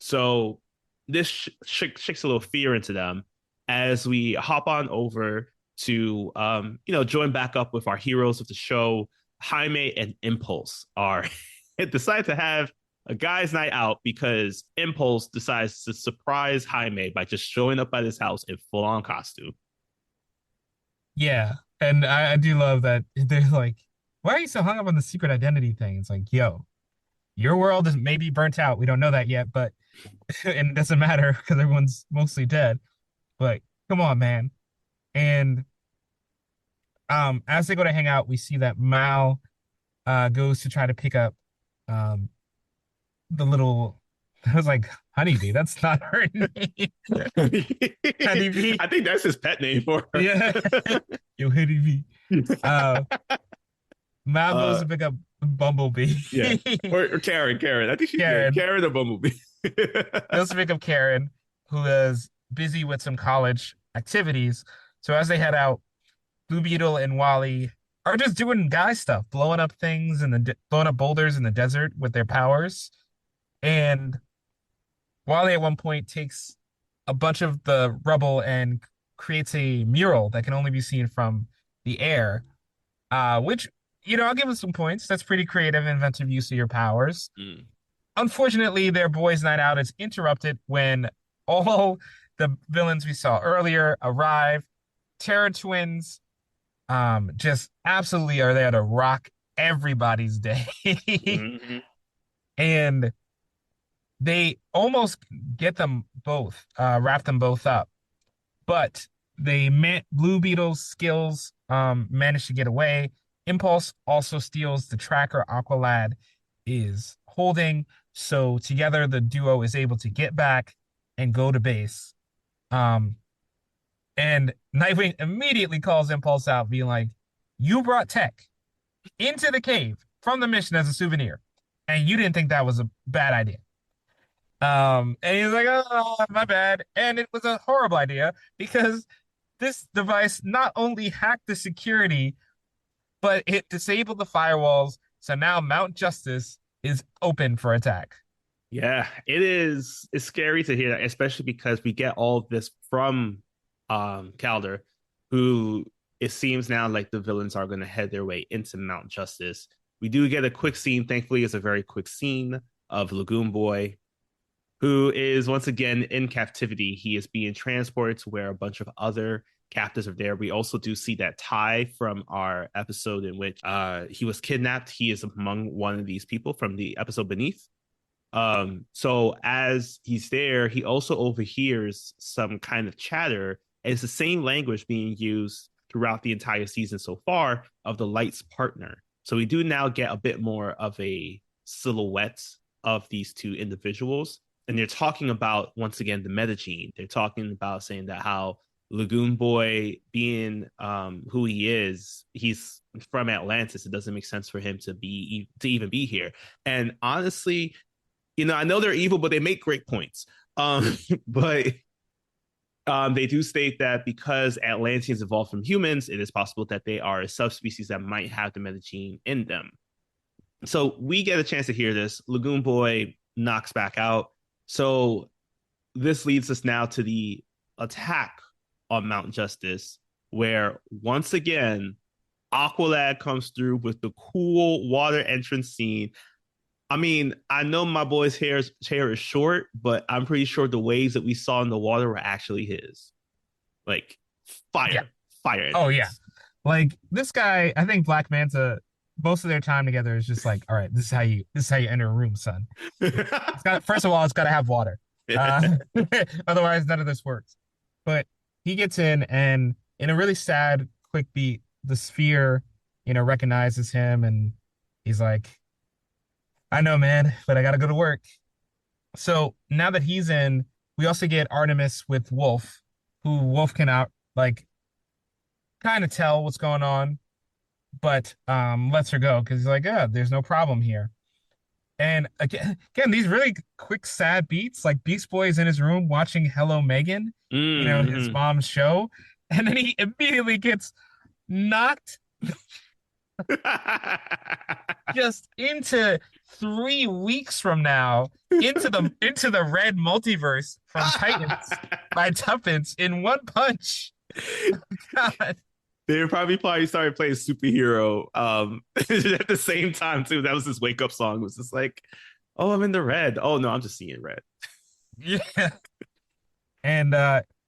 So this shakes a little fear into them as we hop on over to join back up with our heroes of the show. Jaime and Impulse are decide to have a guy's night out because Impulse decides to surprise Jaime by just showing up at his house in full on costume. Yeah. And I do love that they're like, why are you so hung up on the secret identity thing? It's like, yo, your world is maybe burnt out. We don't know that yet, but and it doesn't matter because everyone's mostly dead. But come on, man. And as they go to hang out, we see that Mal goes to try to pick up um the little I was like, Honeybee, that's not her name. Honeybee. I think that's his pet name for her. Yeah. Yo, Honeybee. Uh Mal goes to pick up Bumblebee. Yeah. Or Karen. I think she's Karen or Bumblebee. Goes to pick up Karen, who is busy with some college activities. So as they head out, Blue Beetle and Wally are just doing guy stuff, blowing up things and blowing up boulders in the desert with their powers. And Wally at one point takes a bunch of the rubble and creates a mural that can only be seen from the air, which, I'll give him some points. That's pretty creative, inventive use of your powers. Mm. Unfortunately, their boys' night out is interrupted when all the villains we saw earlier arrive. Terror Twins just absolutely are there to rock everybody's day. Mm-hmm. And They almost get them both, wrap them both up, but Blue Beetle's skills manage to get away. Impulse also steals the tracker Aqualad is holding. So together the duo is able to get back and go to base. Um, and Nightwing immediately calls Impulse out, being like, "You brought Tech into the cave from the mission as a souvenir, and you didn't think that was a bad idea." And he's like, "Oh, my bad." And it was a horrible idea because this device not only hacked the security, but it disabled the firewalls. So now Mount Justice is open for attack. Yeah, it is. It's scary to hear that, especially because we get all of this from Calder, who it seems now like the villains are going to head their way into Mount Justice. We do get a quick scene. Thankfully, it's a very quick scene of Lagoon Boy, who is once again in captivity. He is being transported to where a bunch of other captives are there. We also do see that Ty from our episode in which he was kidnapped. He is among one of these people from the episode beneath. So as he's there, he also overhears some kind of chatter. And it's the same language being used throughout the entire season so far of the Light's partner. So we do now get a bit more of a silhouette of these two individuals. And they're talking about, once again, the metagene. They're talking about saying that how Lagoon Boy, being who he is, he's from Atlantis. It doesn't make sense for him to even be here. And honestly, I know they're evil, but they make great points. But they do state that because Atlanteans evolved from humans, it is possible that they are a subspecies that might have the metagene in them. So we get a chance to hear this. Lagoon Boy knocks back out. So this leads us now to the attack on Mount Justice, where once again, Aqualad comes through with the cool water entrance scene. I mean, I know my boy's hair is short, but I'm pretty sure the waves that we saw in the water were actually his. Like Yeah. fire Oh yeah. entrance. Like this guy, I think Black Manta, most of their time together is just like, all right, this is how you enter a room, son. It's got first of all, it's gotta have water. Uh otherwise none of this works. But he gets in and in a really sad, quick beat, the sphere, recognizes him and he's like, I know, man, but I gotta go to work. So now that he's in, we also get Artemis with Wolf, who Wolf can out like kind of tell what's going on, but lets her go because he's like, yeah, there's no problem here. And again, these really quick, sad beats, like Beast Boy is in his room watching Hello Megan, his Mm-hmm. mom's show, and then he immediately gets knocked just into 3 weeks from now into the red multiverse from Titans by Tuppence in one punch. God. They probably started playing superhero at the same time too. That was his wake up song. It was just like, oh, I'm in the red. Oh no, I'm just seeing red. Yeah. And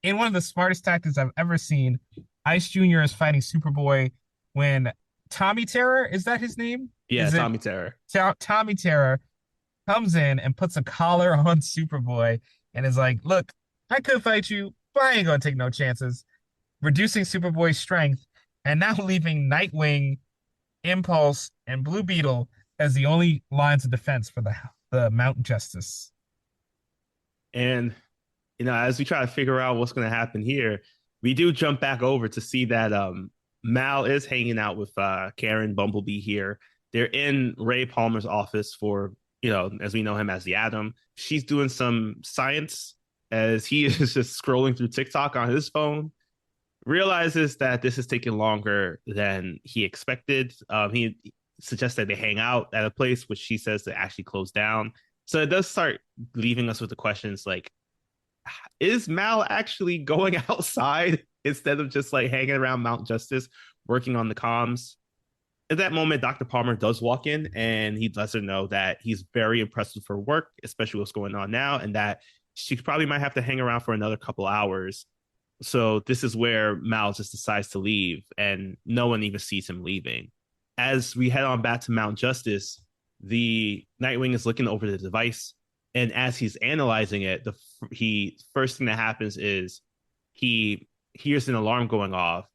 in one of the smartest tactics I've ever seen, Ice Jr. is fighting Superboy when Tommy Terror, is that his name? Yeah, Is it Tommy Terror. Tommy Terror comes in and puts a collar on Superboy and is like, look, I could fight you, but I ain't gonna take no chances. Reducing Superboy's strength and now leaving Nightwing, Impulse, and Blue Beetle as the only lines of defense for the Mount Justice. And as we try to figure out what's going to happen here, we do jump back over to see that Mal is hanging out with Karen Bumblebee here. They're in Ray Palmer's office for, as we know him as the Atom. She's doing some science as he is just scrolling through TikTok on his phone. Realizes that this is taking longer than he expected. He suggests that they hang out at a place which she says to actually close down. So it does start leaving us with the questions like, is Mal actually going outside instead of just like hanging around Mount Justice, working on the comms? At that moment, Dr. Palmer does walk in and he lets her know that he's very impressed with her work, especially what's going on now, and that she probably might have to hang around for another couple hours. So this is where Mal just decides to leave, and no one even sees him leaving. As we head on back to Mount Justice, the Nightwing is looking over the device. And as he's analyzing it, he first thing that happens is he hears an alarm going off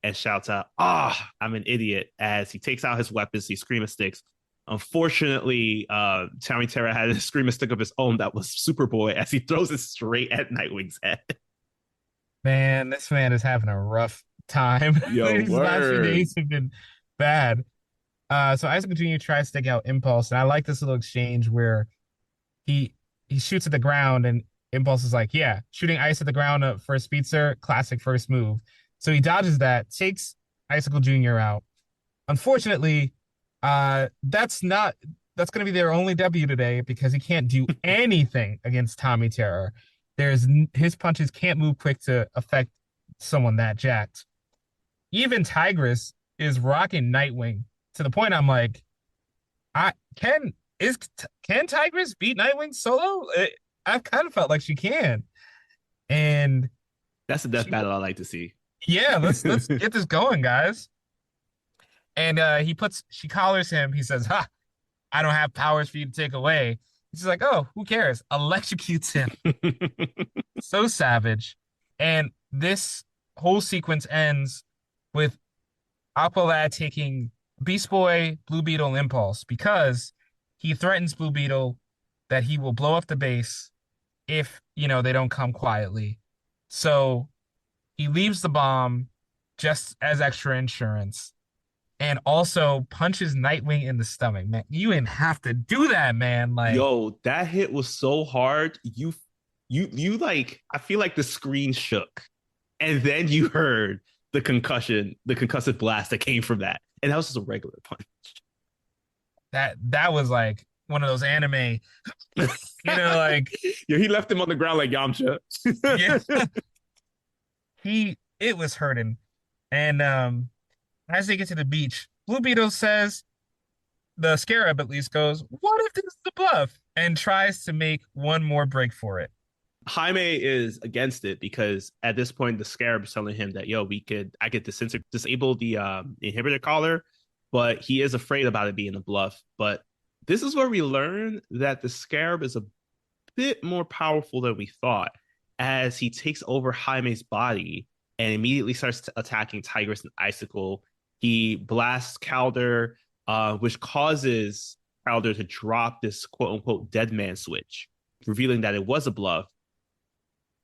and shouts out, "Ah, I'm an idiot!" As he takes out his weapons, these screamer sticks. Unfortunately, Tommy Terra had a screamer stick of his own that was Superboy, as he throws it straight at Nightwing's head. Man, this man is having a rough time. Yo, These last few word. days have been bad. So Isaac Jr. tries to take out Impulse, and I like this little exchange where he he shoots at the ground, and Impulse is like, "Yeah, shooting ice at the ground for a speedster, classic first move." So he dodges that, takes Icicle Jr. out. Unfortunately, that's going to be their only W today because he can't do anything against Tommy Terror. His punches can't move quick to affect someone that jacked. Even Tigress is rocking Nightwing to the point I'm like, I can is can Tigress beat Nightwing solo? I've kind of felt like she can, and That's a death she, battle I like to see. yeah, let's get this going, guys. And she collars him. He says, "Ha, I don't have powers for you to take away." She's like, "Oh, who cares?" Electrocutes him. So savage. And this whole sequence ends with Aqualad taking Beast Boy, Blue Beetle, and Impulse because he threatens Blue Beetle that he will blow up the base if, they don't come quietly. So he leaves the bomb just as extra insurance and also punches Nightwing in the stomach. Man, you didn't have to do that, man. Like, Yo, that hit was so hard. You like I feel like the screen shook. And then you heard the concussion, the concussive blast that came from that. And that was just a regular punch. that was like one of those anime, like Yeah, he left him on the ground like Yamcha. yeah, it was hurting. And as they get to the beach, Blue Beetle says the Scarab at least goes, "What if this is a bluff?" and tries to make one more break for it. Jaime is against it because at this point the Scarab is telling him that I could disable the inhibitor collar, but he is afraid about it being a bluff. But this is where we learn that the Scarab is a bit more powerful than we thought, as he takes over Jaime's body and immediately starts attacking Tigress and Icicle. He blasts Calder, which causes Calder to drop this quote unquote dead man switch, revealing that it was a bluff.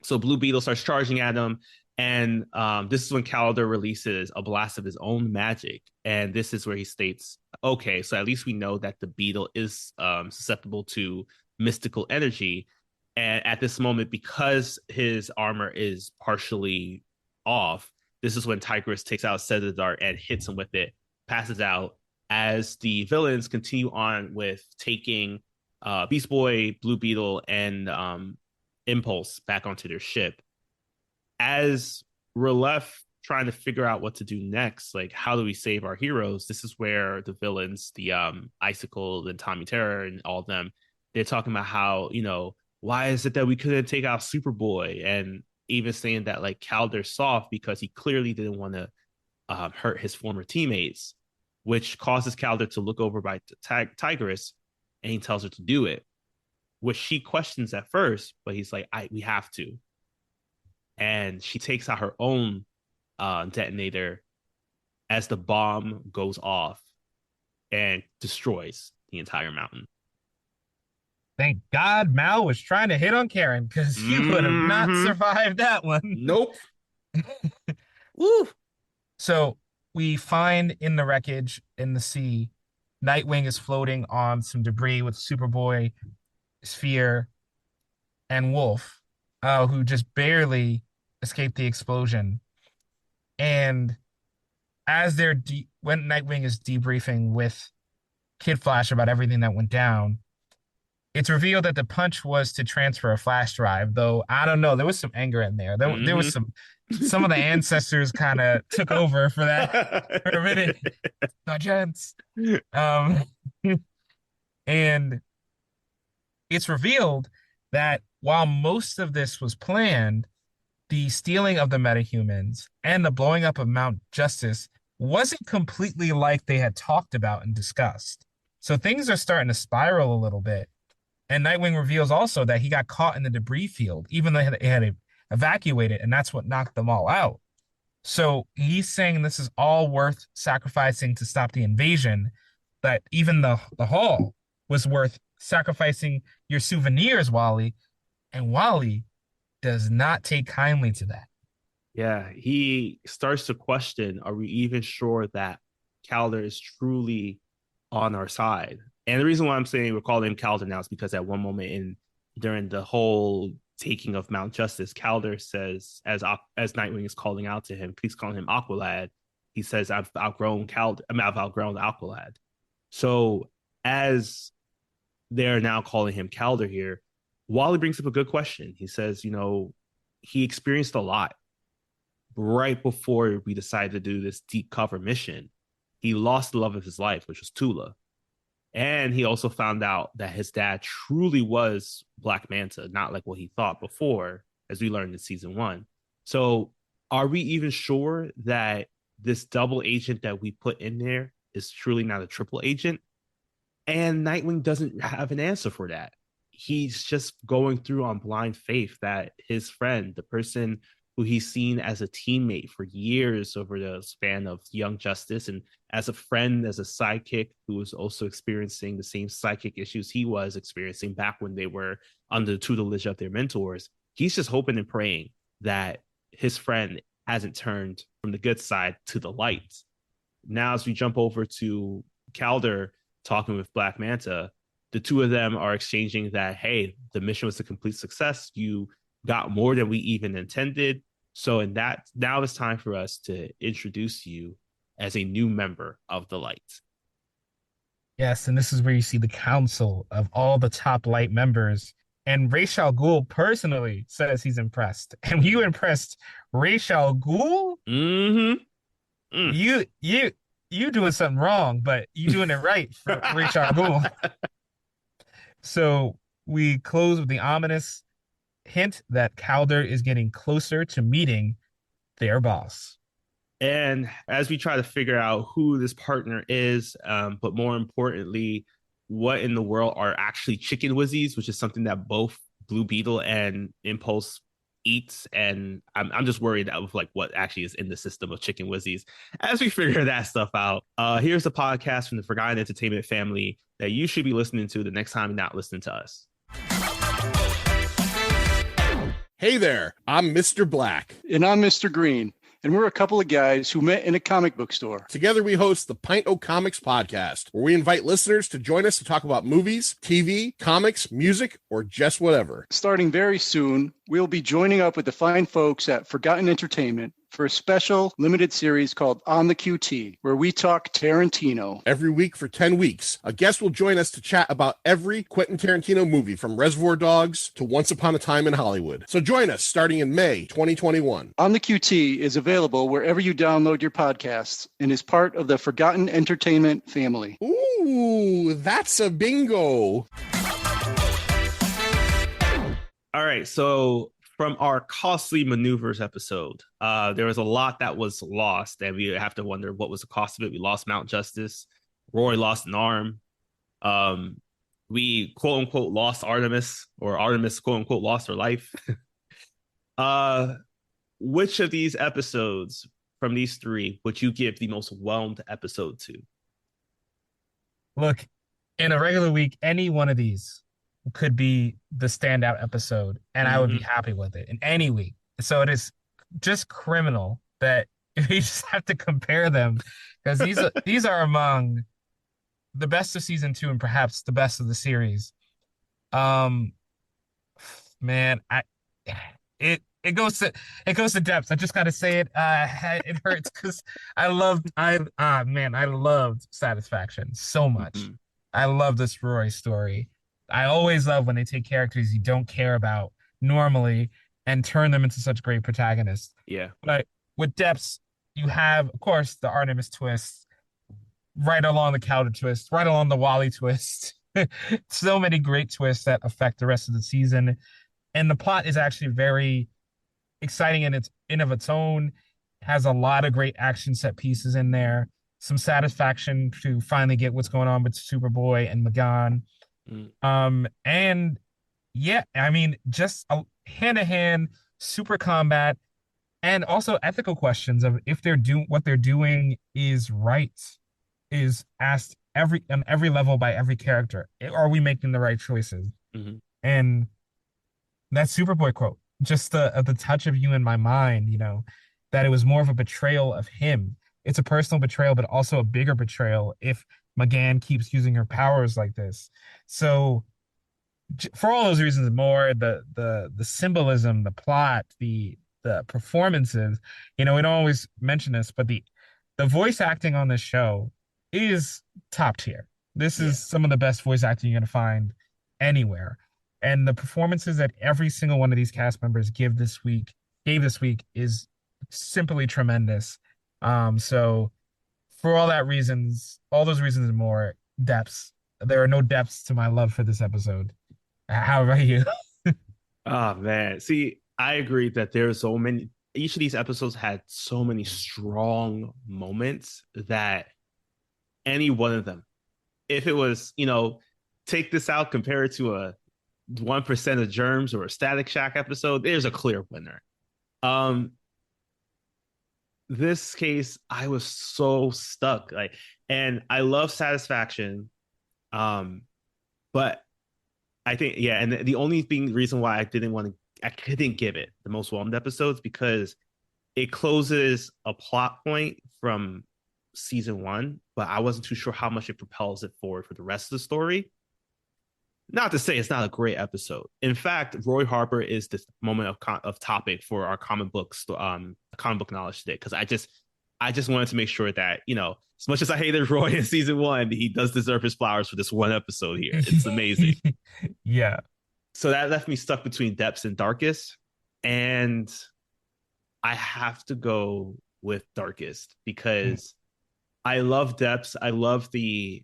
So Blue Beetle starts charging at him, and this is when Calder releases a blast of his own magic, and this is where he states, "Okay, so at least we know that the Beetle is susceptible to mystical energy." And at this moment, because his armor is partially off, this is when Tigress takes out Set of the Dart and hits him with it, passes out. As the villains continue on with taking Beast Boy, Blue Beetle, and Impulse back onto their ship, as we're left trying to figure out what to do next, like how do we save our heroes? This is where the villains, the Icicle and Tommy Terror and all of them, they're talking about how, why is it that we couldn't take out Superboy? And even saying that like Calder's soft because he clearly didn't want to hurt his former teammates, which causes Calder to look over by Tigress, and he tells her to do it, which she questions at first, but he's like, we have to. And she takes out her own detonator as the bomb goes off and destroys the entire mountain. Thank God Mal was trying to hit on Karen because he would have not survived that one. Nope. Woo. So we find in the wreckage in the sea, Nightwing is floating on some debris with Superboy, Sphere, and Wolf, who just barely escaped the explosion. And as when Nightwing is debriefing with Kid Flash about everything that went down, it's revealed that the punch was to transfer a flash drive, though I don't know. There was some anger in there. There was some of the ancestors kind of took over for that for a minute. No gents. And it's revealed that while most of this was planned, the stealing of the metahumans and the blowing up of Mount Justice wasn't completely like they had talked about and discussed. So things are starting to spiral a little bit. And Nightwing reveals also that he got caught in the debris field, even though they had evacuated, and that's what knocked them all out. So he's saying this is all worth sacrificing to stop the invasion, that even the hall was worth sacrificing your souvenirs, Wally. And Wally does not take kindly to that. Yeah, he starts to question, are we even sure that Calder is truly on our side? And the reason why I'm saying we're calling him Calder now is because at one moment in during the whole taking of Mount Justice, Calder says, as Nightwing is calling out to him, please call him Aqualad. He says, I've outgrown Calder. I mean, I've outgrown Aqualad. So as they're now calling him Calder here, Wally brings up a good question. He says, he experienced a lot right before we decided to do this deep cover mission. He lost the love of his life, which was Tula. And he also found out that his dad truly was Black Manta, not like what he thought before, as we learned in season 1. So are we even sure that this double agent that we put in there is truly not a triple agent? And Nightwing doesn't have an answer for that. He's just going through on blind faith that his friend, the person who he's seen as a teammate for years over the span of Young Justice, and as a friend, as a sidekick who was also experiencing the same psychic issues he was experiencing back when they were under the tutelage of their mentors. He's just hoping and praying that his friend hasn't turned from the good side to the light. Now, as we jump over to Calder talking with Black Manta, the two of them are exchanging that, hey, the mission was a complete success. You got more than we even intended. So in that, now it's time for us to introduce you as a new member of the Light. Yes, and this is where you see the council of all the top Light members. And Ra's al Ghul personally says he's impressed. And you impressed Ra's al Ghul? Mm-hmm. Mm. You doing something wrong, but you doing it right for Ra's al Ghul. So we close with the ominous hint that Calder is getting closer to meeting their boss. And as we try to figure out who this partner is, but more importantly, what in the world are actually chicken wizzies, which is something that both Blue Beetle and Impulse eats, and I'm just worried of like what actually is in the system of chicken wizzies. As we figure that stuff out, here's a podcast from the Forgotten Entertainment family that you should be listening to the next time you're not listening to us. Hey there, I'm Mr. Black. And I'm Mr. Green. And we're a couple of guys who met in a comic book store. Together we host the Pint O' Comics podcast, where we invite listeners to join us to talk about movies, TV, comics, music, or just whatever. Starting very soon, we'll be joining up with the fine folks at Forgotten Entertainment for a special limited series called On the QT, where we talk Tarantino. Every week for 10 weeks, a guest will join us to chat about every Quentin Tarantino movie, from Reservoir Dogs to Once Upon a Time in Hollywood. So join us starting in May 2021. On the QT is available wherever you download your podcasts and is part of the Forgotten Entertainment family. Ooh, that's a bingo. All right, so from our costly maneuvers episode, there was a lot that was lost, and we have to wonder what was the cost of it. We lost Mount Justice. Roy lost an arm. We quote unquote lost Artemis, or Artemis quote unquote lost her life. Which of these episodes from these three would you give the most whelmed episode to? Look, in a regular week, any one of these could be the standout episode, and I would be happy with it in any week. So it is just criminal that we just have to compare them, because these are among the best of season 2 and perhaps the best of the series. Man, it goes to depths. I just gotta say it. It hurts because I loved Satisfaction so much. Mm-hmm. I love this Roy story. I always love when they take characters you don't care about normally and turn them into such great protagonists. Yeah. But with Depths, you have, of course, the Artemis twist, right along the Calder twist, right along the Wally twist. So many great twists that affect the rest of the season. And the plot is actually very exciting in its own. Has a lot of great action set pieces in there. Some satisfaction to finally get what's going on with Superboy and Magan. Mm. And yeah, I mean, just hand to hand, super combat, and also ethical questions of if they're doing what they're doing is right, is asked on every level by every character. Are we making the right choices? Hmm. And that Superboy quote, just the touch of you in my mind, that it was more of a betrayal of him. It's a personal betrayal, but also a bigger betrayal if McGann keeps using her powers like this. So for all those reasons and more, the symbolism, the plot, the performances, we don't always mention this, but the voice acting on this show is top tier. This Yeah. is some of the best voice acting you're gonna find anywhere. And the performances that every single one of these cast members gave this week is simply tremendous. So for all those reasons and more, depths. There are no depths to my love for this episode. How about you? Oh man. See, I agree that there's so many each of these episodes had so many strong moments that any one of them, if it was, take this out, compare it to a 1% of germs or a Static Shack episode, there's a clear winner. Um, this case, I was so stuck. And I love Satisfaction. Um, but I think, yeah, and the only reason why I couldn't give it the most whelmed episodes because it closes a plot point from season one, but I wasn't too sure how much it propels it forward for the rest of the story. Not to say it's not a great episode. In fact, Roy Harper is this moment of topic for our comic book knowledge today because I just wanted to make sure that as much as I hated Roy in season one, he does deserve his flowers for this one episode here. It's amazing. Yeah. So that left me stuck between Depths and Darkest, and I have to go with Darkest because I love Depths. I love the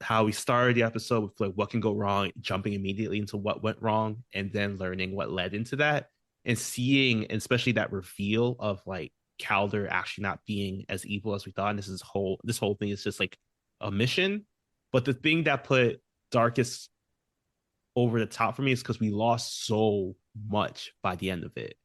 how we started the episode with like what can go wrong, jumping immediately into what went wrong, and then learning what led into that, and seeing especially that reveal of like Calder actually not being as evil as we thought. And this whole thing is just like a mission. But the thing that put Darkest over the top for me is because we lost so much by the end of it.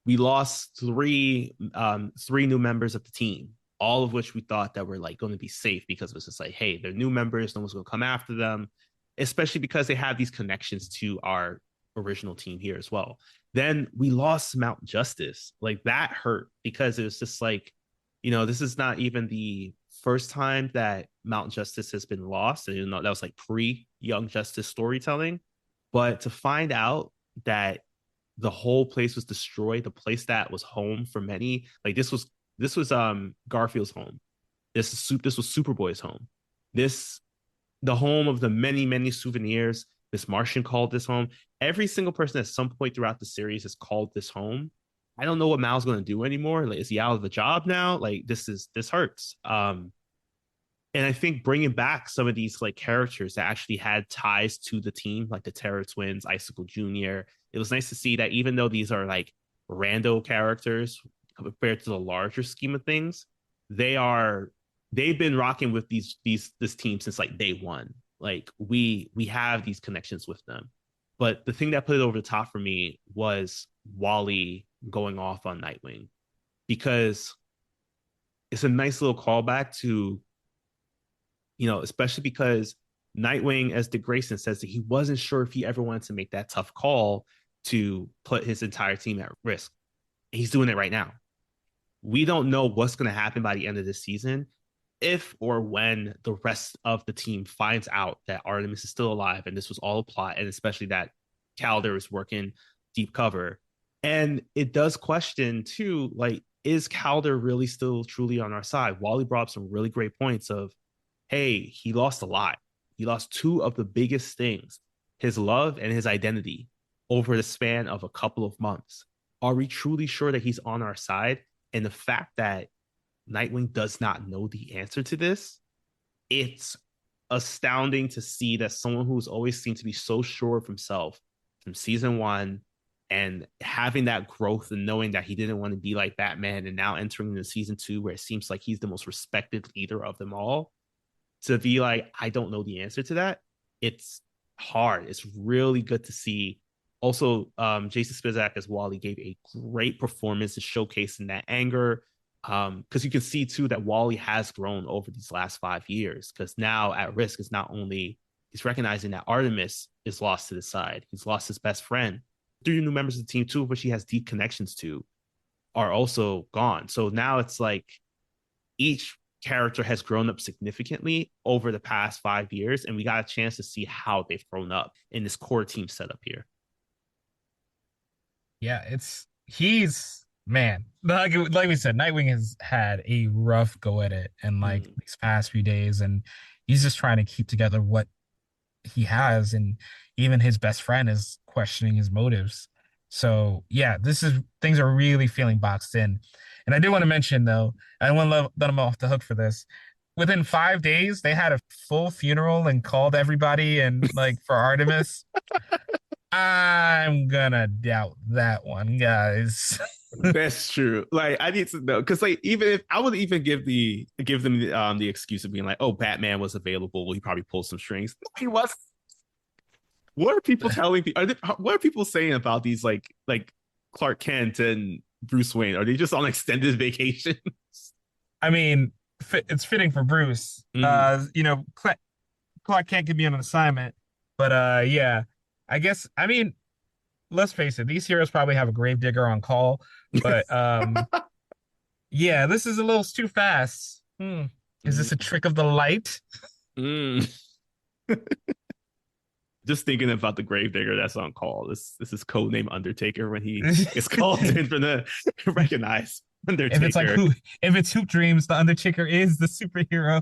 We lost three new members of the team, all of which we thought that were like going to be safe because it was just like, hey, they're new members, no one's going to come after them, especially because they have these connections to our original team here as well. Then we lost Mount Justice. Like that hurt because it was just like, this is not even the first time that Mount Justice has been lost. And that was like pre-Young Justice storytelling. But to find out that the whole place was destroyed, the place that was home for many, like this was Garfield's home. This was Superboy's home. The home of the many, many souvenirs. This Martian called this home. Every single person at some point throughout the series has called this home. I don't know what Mal's going to do anymore. Like, is he out of the job now? Like, this hurts. And I think bringing back some of these like characters that actually had ties to the team, like the Terror Twins, Icicle Jr. It was nice to see that even though these are like rando characters compared to the larger scheme of things, they've been rocking with this team since like day one. Like we have these connections with them. But the thing that put it over the top for me was Wally going off on Nightwing because it's a nice little callback to, especially because Nightwing, as Dick Grayson says, that he wasn't sure if he ever wanted to make that tough call to put his entire team at risk. He's doing it right now. We don't know what's going to happen by the end of this season, if or when the rest of the team finds out that Artemis is still alive and this was all a plot, and especially that Calder is working deep cover. And it does question too, like, is Calder really still truly on our side? Wally brought up some really great points of, hey, he lost a lot. He lost two of the biggest things, his love and his identity, over the span of a couple of months. Are we truly sure that he's on our side? And the fact that Nightwing does not know the answer to this, it's astounding to see that someone who's always seemed to be so sure of himself from season one and having that growth and knowing that he didn't want to be like Batman and now entering into season two where it seems like he's the most respected leader of them all, to be like, I don't know the answer to that. it's hard. It's really good to see. Also, Jason Spizak as Wally gave a great performance to showcasing that anger. Because you can see too that Wally has grown over these last 5 years. Because now at risk is not only he's recognizing that Artemis is lost to the side, he's lost his best friend. 3 new members of the team, 2 of which he has deep connections to, are also gone. So now it's like each character has grown up significantly over the past 5 years, and we got a chance to see how they've grown up in this core team setup here. Yeah, he's man. Like we said, Nightwing has had a rough go at it in like these past few days, and he's just trying to keep together what he has, and even his best friend is questioning his motives. So yeah, things are really feeling boxed in. And I do want to mention though, I don't want to let him off the hook for this. Within 5 days, they had a full funeral and called everybody and like for Artemis. I'm gonna doubt that one, guys. That's true. Like I need to know because like even if I would even give them the excuse of being like, oh, Batman was available, well, he probably pulled some strings. No, he wasn't. What are people telling people? What are people saying about these like Clark Kent and Bruce Wayne? Are they just on extended vacation? I mean, it's fitting for Bruce. You know, Clark Kent could be on an assignment, but yeah, I guess. I mean, let's face it, these heroes probably have a gravedigger on call, but yeah, this is a little too fast. Is this a trick of the light? Just thinking about the gravedigger that's on call. This is codename Undertaker when he is called in for the recognized Undertaker. If it's Hoop Dreams, the Undertaker is the superhero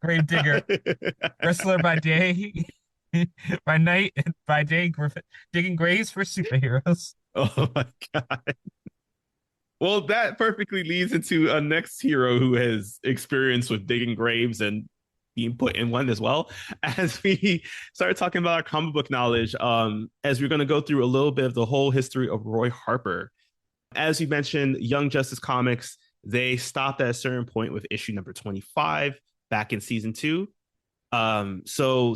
gravedigger, wrestler by day, by night, and by day, digging graves for superheroes. Oh my god. Well, that perfectly leads into a next hero who has experience with digging graves and being put in one as well. As we started talking about our comic book knowledge, as we're going to go through a little bit of the whole history of Roy Harper. As you mentioned, Young Justice Comics, they stopped at a certain point with issue number 25 back in season 2. So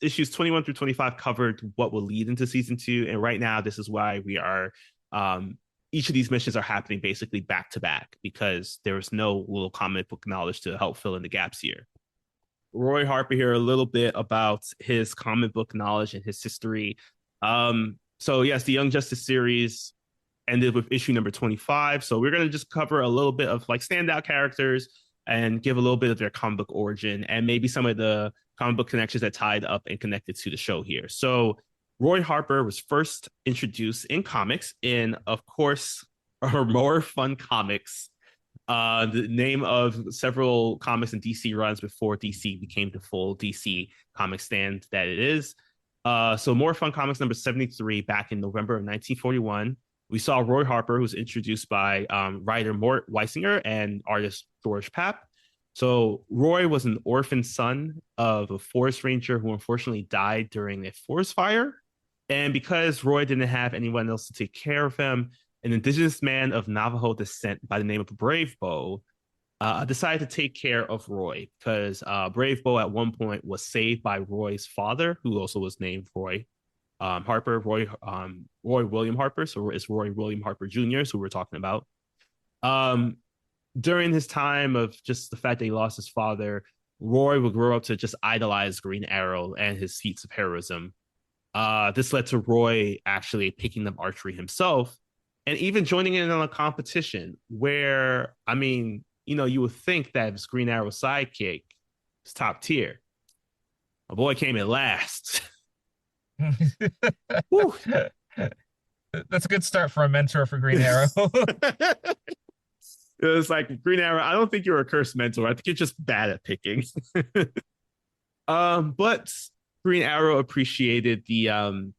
issues 21 through 25 covered what will lead into season 2. And right now, this is why we are each of these missions are happening basically back to back because there was no little comic book knowledge to help fill in the gaps here. Roy Harper here a little bit about his comic book knowledge and his history. So yes, the Young Justice series ended with issue number 25. So we're going to just cover a little bit of like standout characters and give a little bit of their comic book origin and maybe some of the comic book connections that tied up and connected to the show here. So Roy Harper was first introduced in comics in, of course, More Fun Comics. The name of several comics and DC runs before DC became the full DC comic stand that it is. So More Fun Comics number 73 back in November of 1941. We saw Roy Harper, who was introduced by writer Mort Weisinger and artist George Papp. So Roy was an orphan son of a forest ranger who unfortunately died during a forest fire. And because Roy didn't have anyone else to take care of him, an indigenous man of Navajo descent by the name of Brave Bow decided to take care of Roy because Brave Bow at one point was saved by Roy's father, who also was named Roy Harper, Roy William Harper. So it's Roy William Harper Jr., who we're talking about. During his time of just the fact that he lost his father, Roy would grow up to just idolize Green Arrow and his feats of heroism. This led to Roy actually picking up archery himself and even joining in on a competition where, I mean, you know, you would think that his Green Arrow sidekick is top tier. My boy came in last. That's a good start for a mentor for Green Arrow. It was like, Green Arrow, I don't think you're a cursed mentor. I think you're just bad at picking. But Green Arrow appreciated the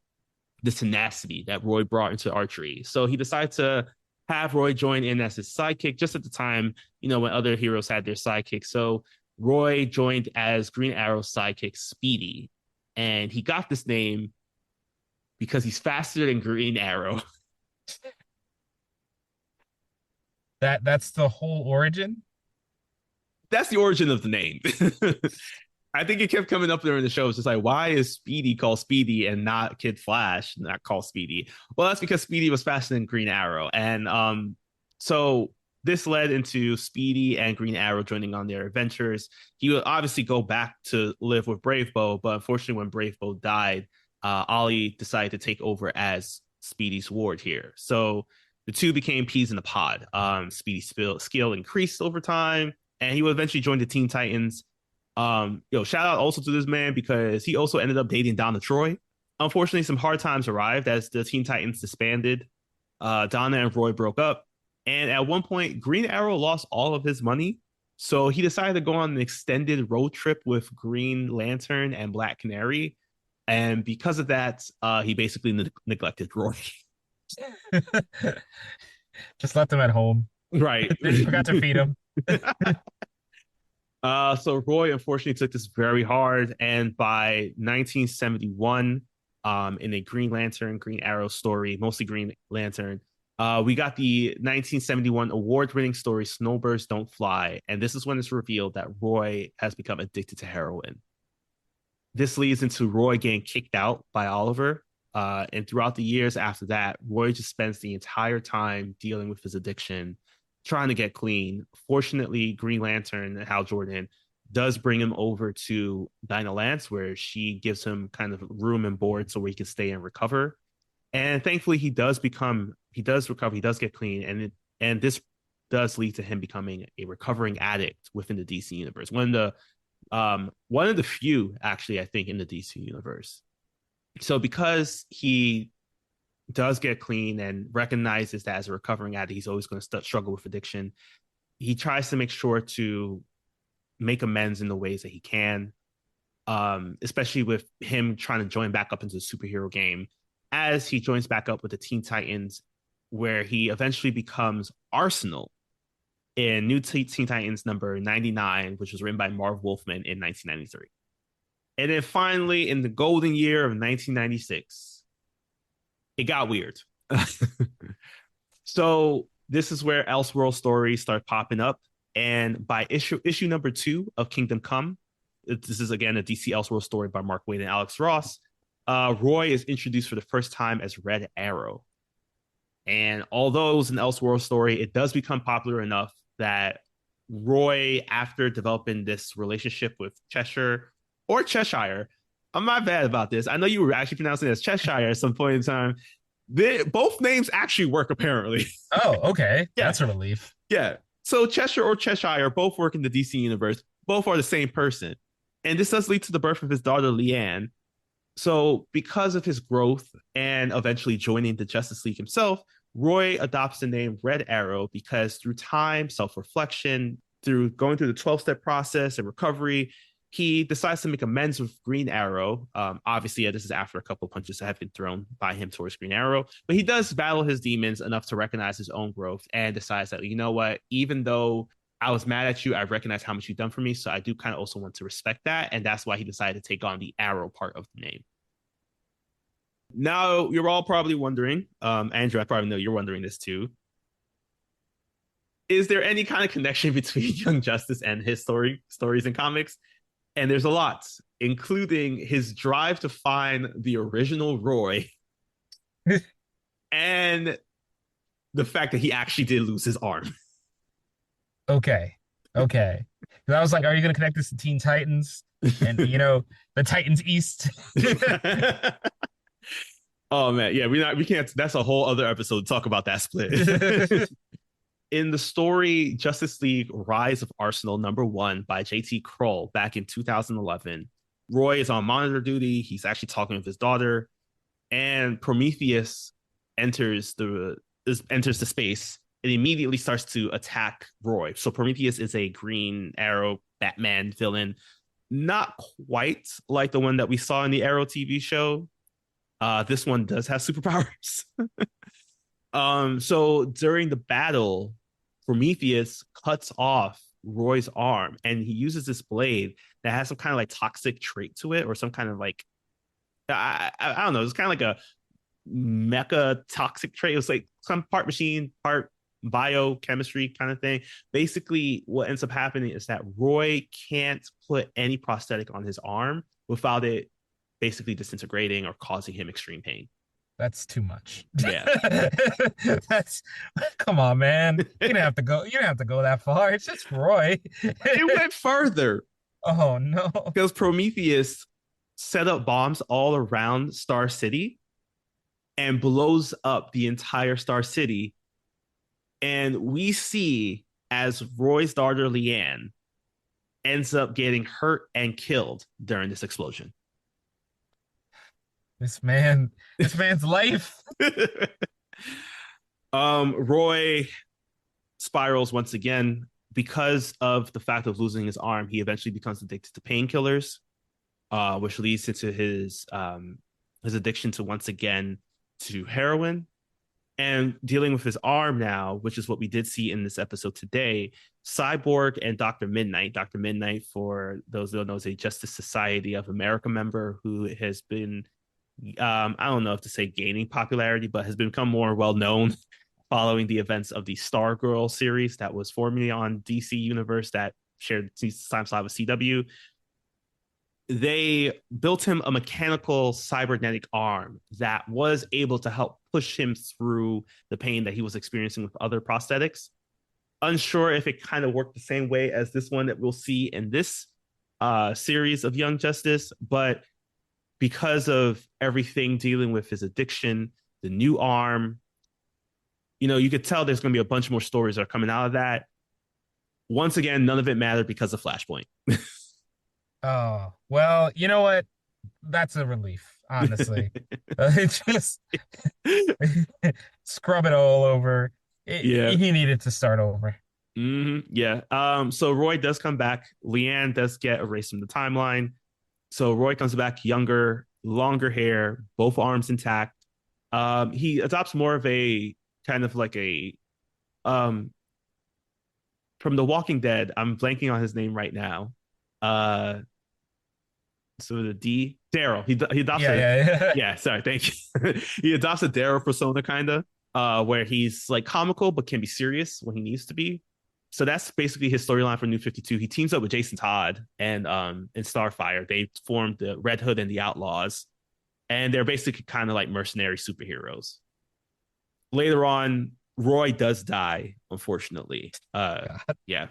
tenacity that Roy brought into archery. So he decided to have Roy join in as his sidekick just at the time, you know, when other heroes had their sidekicks. So Roy joined as Green Arrow's sidekick, Speedy. And he got this name because he's faster than Green Arrow. That's the whole origin? That's the origin of the name. I think it kept coming up during the show. It's just like, why is Speedy called Speedy and not Kid Flash, not called Speedy? Well, that's because Speedy was faster than Green Arrow. And so this led into Speedy and Green Arrow joining on their adventures. He would obviously go back to live with Brave Bow, but unfortunately, when Brave Bow died, Ollie decided to take over as Speedy's ward here. So the two became peas in the pod. Speedy's skill increased over time, and he would eventually join the Teen Titans. Shout out also to this man because he also ended up dating Donna Troy. Unfortunately, some hard times arrived as the Teen Titans disbanded. Donna and Roy broke up, and at one point, Green Arrow lost all of his money, so he decided to go on an extended road trip with Green Lantern and Black Canary, and because of that, he basically neglected Roy. Just left him at home. Right. Forgot to feed him. So Roy unfortunately took this very hard, and by 1971, in a Green Lantern, Green Arrow story, mostly Green Lantern, we got the 1971 award-winning story Snowbirds Don't Fly, and this is when it's revealed that Roy has become addicted to heroin. This leads into Roy getting kicked out by Oliver, and throughout the years after that, Roy just spends the entire time dealing with his addiction, trying to get clean. Fortunately, Green Lantern, Hal Jordan, does bring him over to Dinah Lance, where she gives him kind of room and board so where he can stay and recover. And thankfully, he does recover, he does get clean, and this does lead to him becoming a recovering addict within the DC universe. One of the few, actually, I think, in the DC universe. So because he does get clean and recognizes that as a recovering addict, he's always going to struggle with addiction. He tries to make sure to make amends in the ways that he can, especially with him trying to join back up into the superhero game as he joins back up with the Teen Titans, where he eventually becomes Arsenal in New Teen Titans number 99, which was written by Marv Wolfman in 1993. And then finally, in the golden year of 1996, it got weird. So this is where Elseworld stories start popping up. And by issue number 2 of Kingdom Come, this is again a DC Elseworld story by Mark Waid and Alex Ross, Roy is introduced for the first time as Red Arrow. And although it was an Elseworld story, it does become popular enough that Roy, after developing this relationship with Cheshire, or Cheshire, I'm not bad about this. I know you were actually pronouncing it as Cheshire at some point in time. Both names actually work, apparently. Oh, okay. Yeah. That's a relief. Yeah. So Cheshire or Cheshire both work in the DC universe. Both are the same person. And this does lead to the birth of his daughter, Leanne. So because of his growth and eventually joining the Justice League himself, Roy adopts the name Red Arrow because through time, self-reflection, through going through the 12-step process and recovery, he decides to make amends with Green Arrow. Obviously, this is after a couple of punches that have been thrown by him towards Green Arrow, but he does battle his demons enough to recognize his own growth and decides that, you know what, even though I was mad at you, I recognize how much you've done for me, so I do kind of also want to respect that, and that's why he decided to take on the Arrow part of the name. Now, you're all probably wondering, Andrew, I probably know you're wondering this too, is there any kind of connection between Young Justice and his stories and comics? And there's a lot, including his drive to find the original Roy and the fact that he actually did lose his arm. Okay. Because I was like, are you going to connect this to Teen Titans? And, the Titans East? Oh, man. Yeah, we can't. That's a whole other episode to talk about that split. In the story Justice League Rise of Arsenal #1 by J.T. Kroll back in 2011, Roy is on monitor duty. He's actually talking with his daughter, and Prometheus enters the space and immediately starts to attack Roy. So Prometheus is a Green Arrow Batman villain, not quite like the one that we saw in the Arrow TV show. This one does have superpowers. So during the battle, Prometheus cuts off Roy's arm, and he uses this blade that has some kind of like toxic trait to it, or some kind of like I don't know. It's kind of like a mecha toxic trait. It was like some part machine, part biochemistry kind of thing. Basically, what ends up happening is that Roy can't put any prosthetic on his arm without it basically disintegrating or causing him extreme pain. That's too much. Yeah. That's come on, man. You didn't have to go. You didn't have to go that far. It's just Roy. It went further Oh no. because Prometheus set up bombs all around Star City and blows up the entire Star City. And we see as Roy's daughter Leanne ends up getting hurt and killed during this explosion. This man's life. Roy spirals once again because of the fact of losing his arm. He eventually becomes addicted to painkillers, which leads into his addiction to once again to heroin. And dealing with his arm now, which is what we did see in this episode today, Cyborg and Dr. Midnight. Dr. Midnight, for those who don't know, is a Justice Society of America member who has been I don't know if to say gaining popularity, but has become more well known following the events of the Stargirl series that was formerly on DC Universe that shared time slot with CW. They built him a mechanical cybernetic arm that was able to help push him through the pain that he was experiencing with other prosthetics. Unsure if it kind of worked the same way as this one that we'll see in this series of Young Justice, but because of everything dealing with his addiction, the new arm, you could tell there's going to be a bunch more stories that are coming out of that. Once again, none of it mattered because of Flashpoint. Oh, well, you know what? That's a relief, honestly. Just scrub it all over. He needed to start over. Mm-hmm. Yeah. So Roy does come back. Leanne does get erased from the timeline. So Roy comes back younger, longer hair, both arms intact. He adopts more of a kind of like a from The Walking Dead. I'm blanking on his name right now. So the D, Daryl. He adopts yeah. Sorry, thank you. He adopts a Daryl persona, kind of, where he's like comical but can be serious when he needs to be. So that's basically his storyline for New 52. He teams up with Jason Todd and in Starfire. They formed the Red Hood and the Outlaws, and they're basically kind of like mercenary superheroes. Later on, Roy does die, unfortunately. Yeah.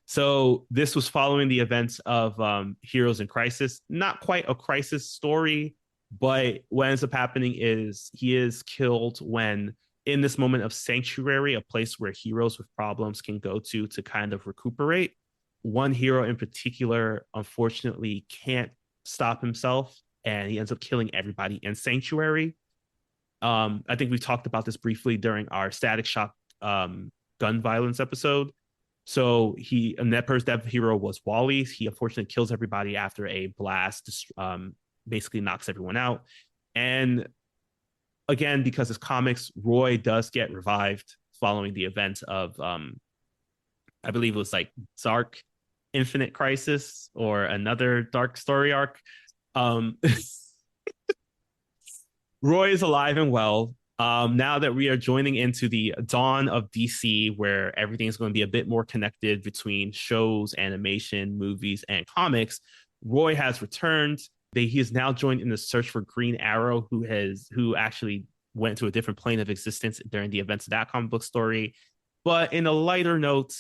So this was following the events of Heroes in Crisis. Not quite a crisis story, but what ends up happening is he is killed when, in this moment of Sanctuary, a place where heroes with problems can go to kind of recuperate. One hero in particular, unfortunately, can't stop himself, and he ends up killing everybody in Sanctuary. I think we talked about this briefly during our Static Shock gun violence episode. So that hero was Wally. He unfortunately kills everybody after a blast, basically knocks everyone out. And again, because it's comics, Roy does get revived following the event of, I believe it was like Dark Infinite Crisis or another dark story arc. Roy is alive and well. Now that we are joining into the dawn of DC, where everything is going to be a bit more connected between shows, animation, movies, and comics, Roy has returned. He is now joined in the search for Green Arrow, who actually went to a different plane of existence during the events of that comic book story. But in a lighter note,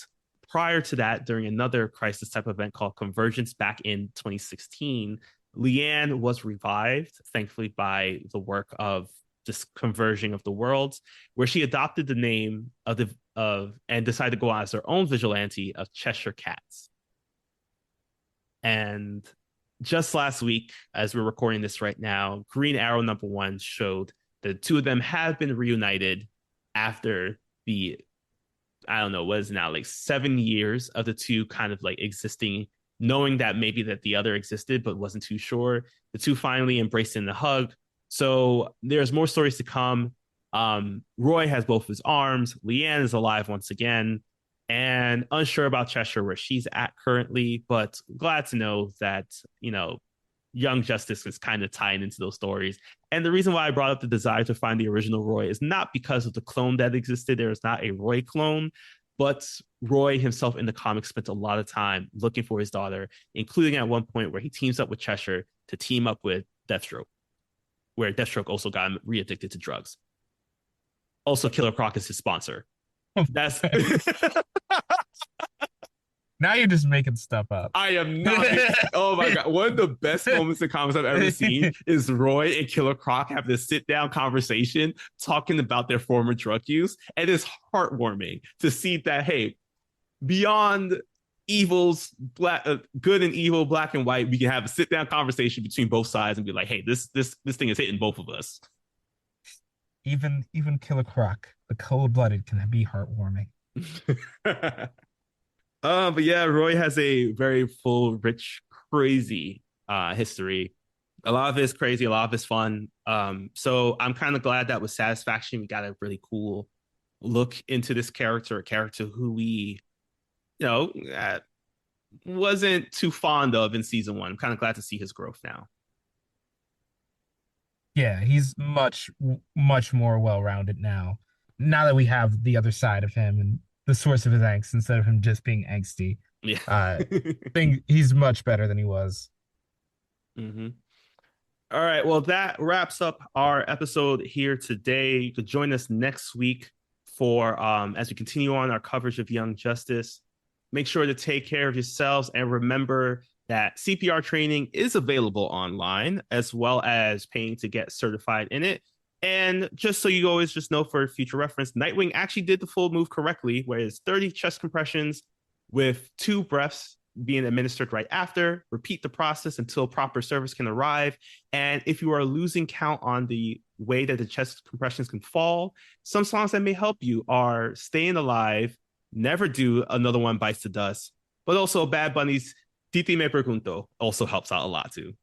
prior to that, during another crisis type event called Convergence back in 2016, Leanne was revived, thankfully, by the work of this conversion of the worlds, where she adopted the name and decided to go on as her own vigilante of Cheshire Cats. And just last week, as we're recording this right now, Green Arrow #1 showed that the two of them have been reunited after I don't know, what is it now, like 7 years of the two kind of like existing, knowing that maybe that the other existed, but wasn't too sure. The two finally embraced in the hug. So there's more stories to come. Roy has both his arms. Leanne is alive once again, and unsure about Cheshire, where she's at currently, but glad to know that, Young Justice is kind of tying into those stories. And the reason why I brought up the desire to find the original Roy is not because of the clone that existed. There is not a Roy clone, but Roy himself in the comics spent a lot of time looking for his daughter, including at one point where he teams up with Cheshire to team up with Deathstroke, where Deathstroke also got re-addicted to drugs. Also, Killer Croc is his sponsor. That's Now you're just making stuff up. I am not. Oh my God. One of the best moments in comics I've ever seen is Roy and Killer Croc have this sit down conversation talking about their former drug use. And it's heartwarming to see that, hey, beyond evils, good and evil, black and white, we can have a sit down conversation between both sides and be like, hey, this thing is hitting both of us. Even Killer Croc, the cold-blooded, can be heartwarming. But yeah, Roy has a very full, rich, crazy history. A lot of it is crazy, a lot of it's fun. So I'm kind of glad that with Satisfaction, we got a really cool look into this character, a character who we, wasn't too fond of in season 1. I'm kind of glad to see his growth now. Yeah, he's much, much more well-rounded now. Now that we have the other side of him and the source of his angst instead of him just being angsty. Yeah. I think he's much better than he was. Mm-hmm. All right. Well, that wraps up our episode here today. You could join us next week for as we continue on our coverage of Young Justice. Make sure to take care of yourselves and remember that CPR training is available online as well as paying to get certified in it. And just so you always just know for future reference, Nightwing actually did the full move correctly, where it's 30 chest compressions with 2 breaths being administered right after. Repeat the process until proper service can arrive. And if you are losing count on the way that the chest compressions can fall, some songs that may help you are Staying Alive, Never Do, Another One Bites the Dust, but also Bad Bunny's Titi Me Pregunto also helps out a lot too.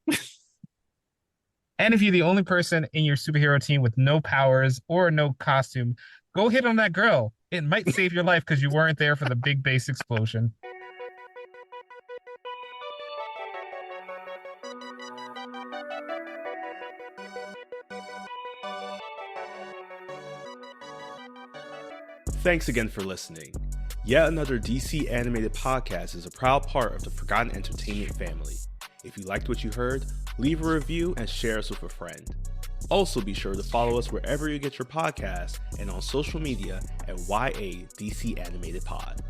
And if you're the only person in your superhero team with no powers or no costume, go hit on that girl. It might save your life because you weren't there for the big base explosion. Thanks again for listening. Yet Another DC Animated Podcast is a proud part of the Forgotten Entertainment family. If you liked what you heard, leave a review and share us with a friend. Also, be sure to follow us wherever you get your podcasts and on social media at YA DC Animated Pod.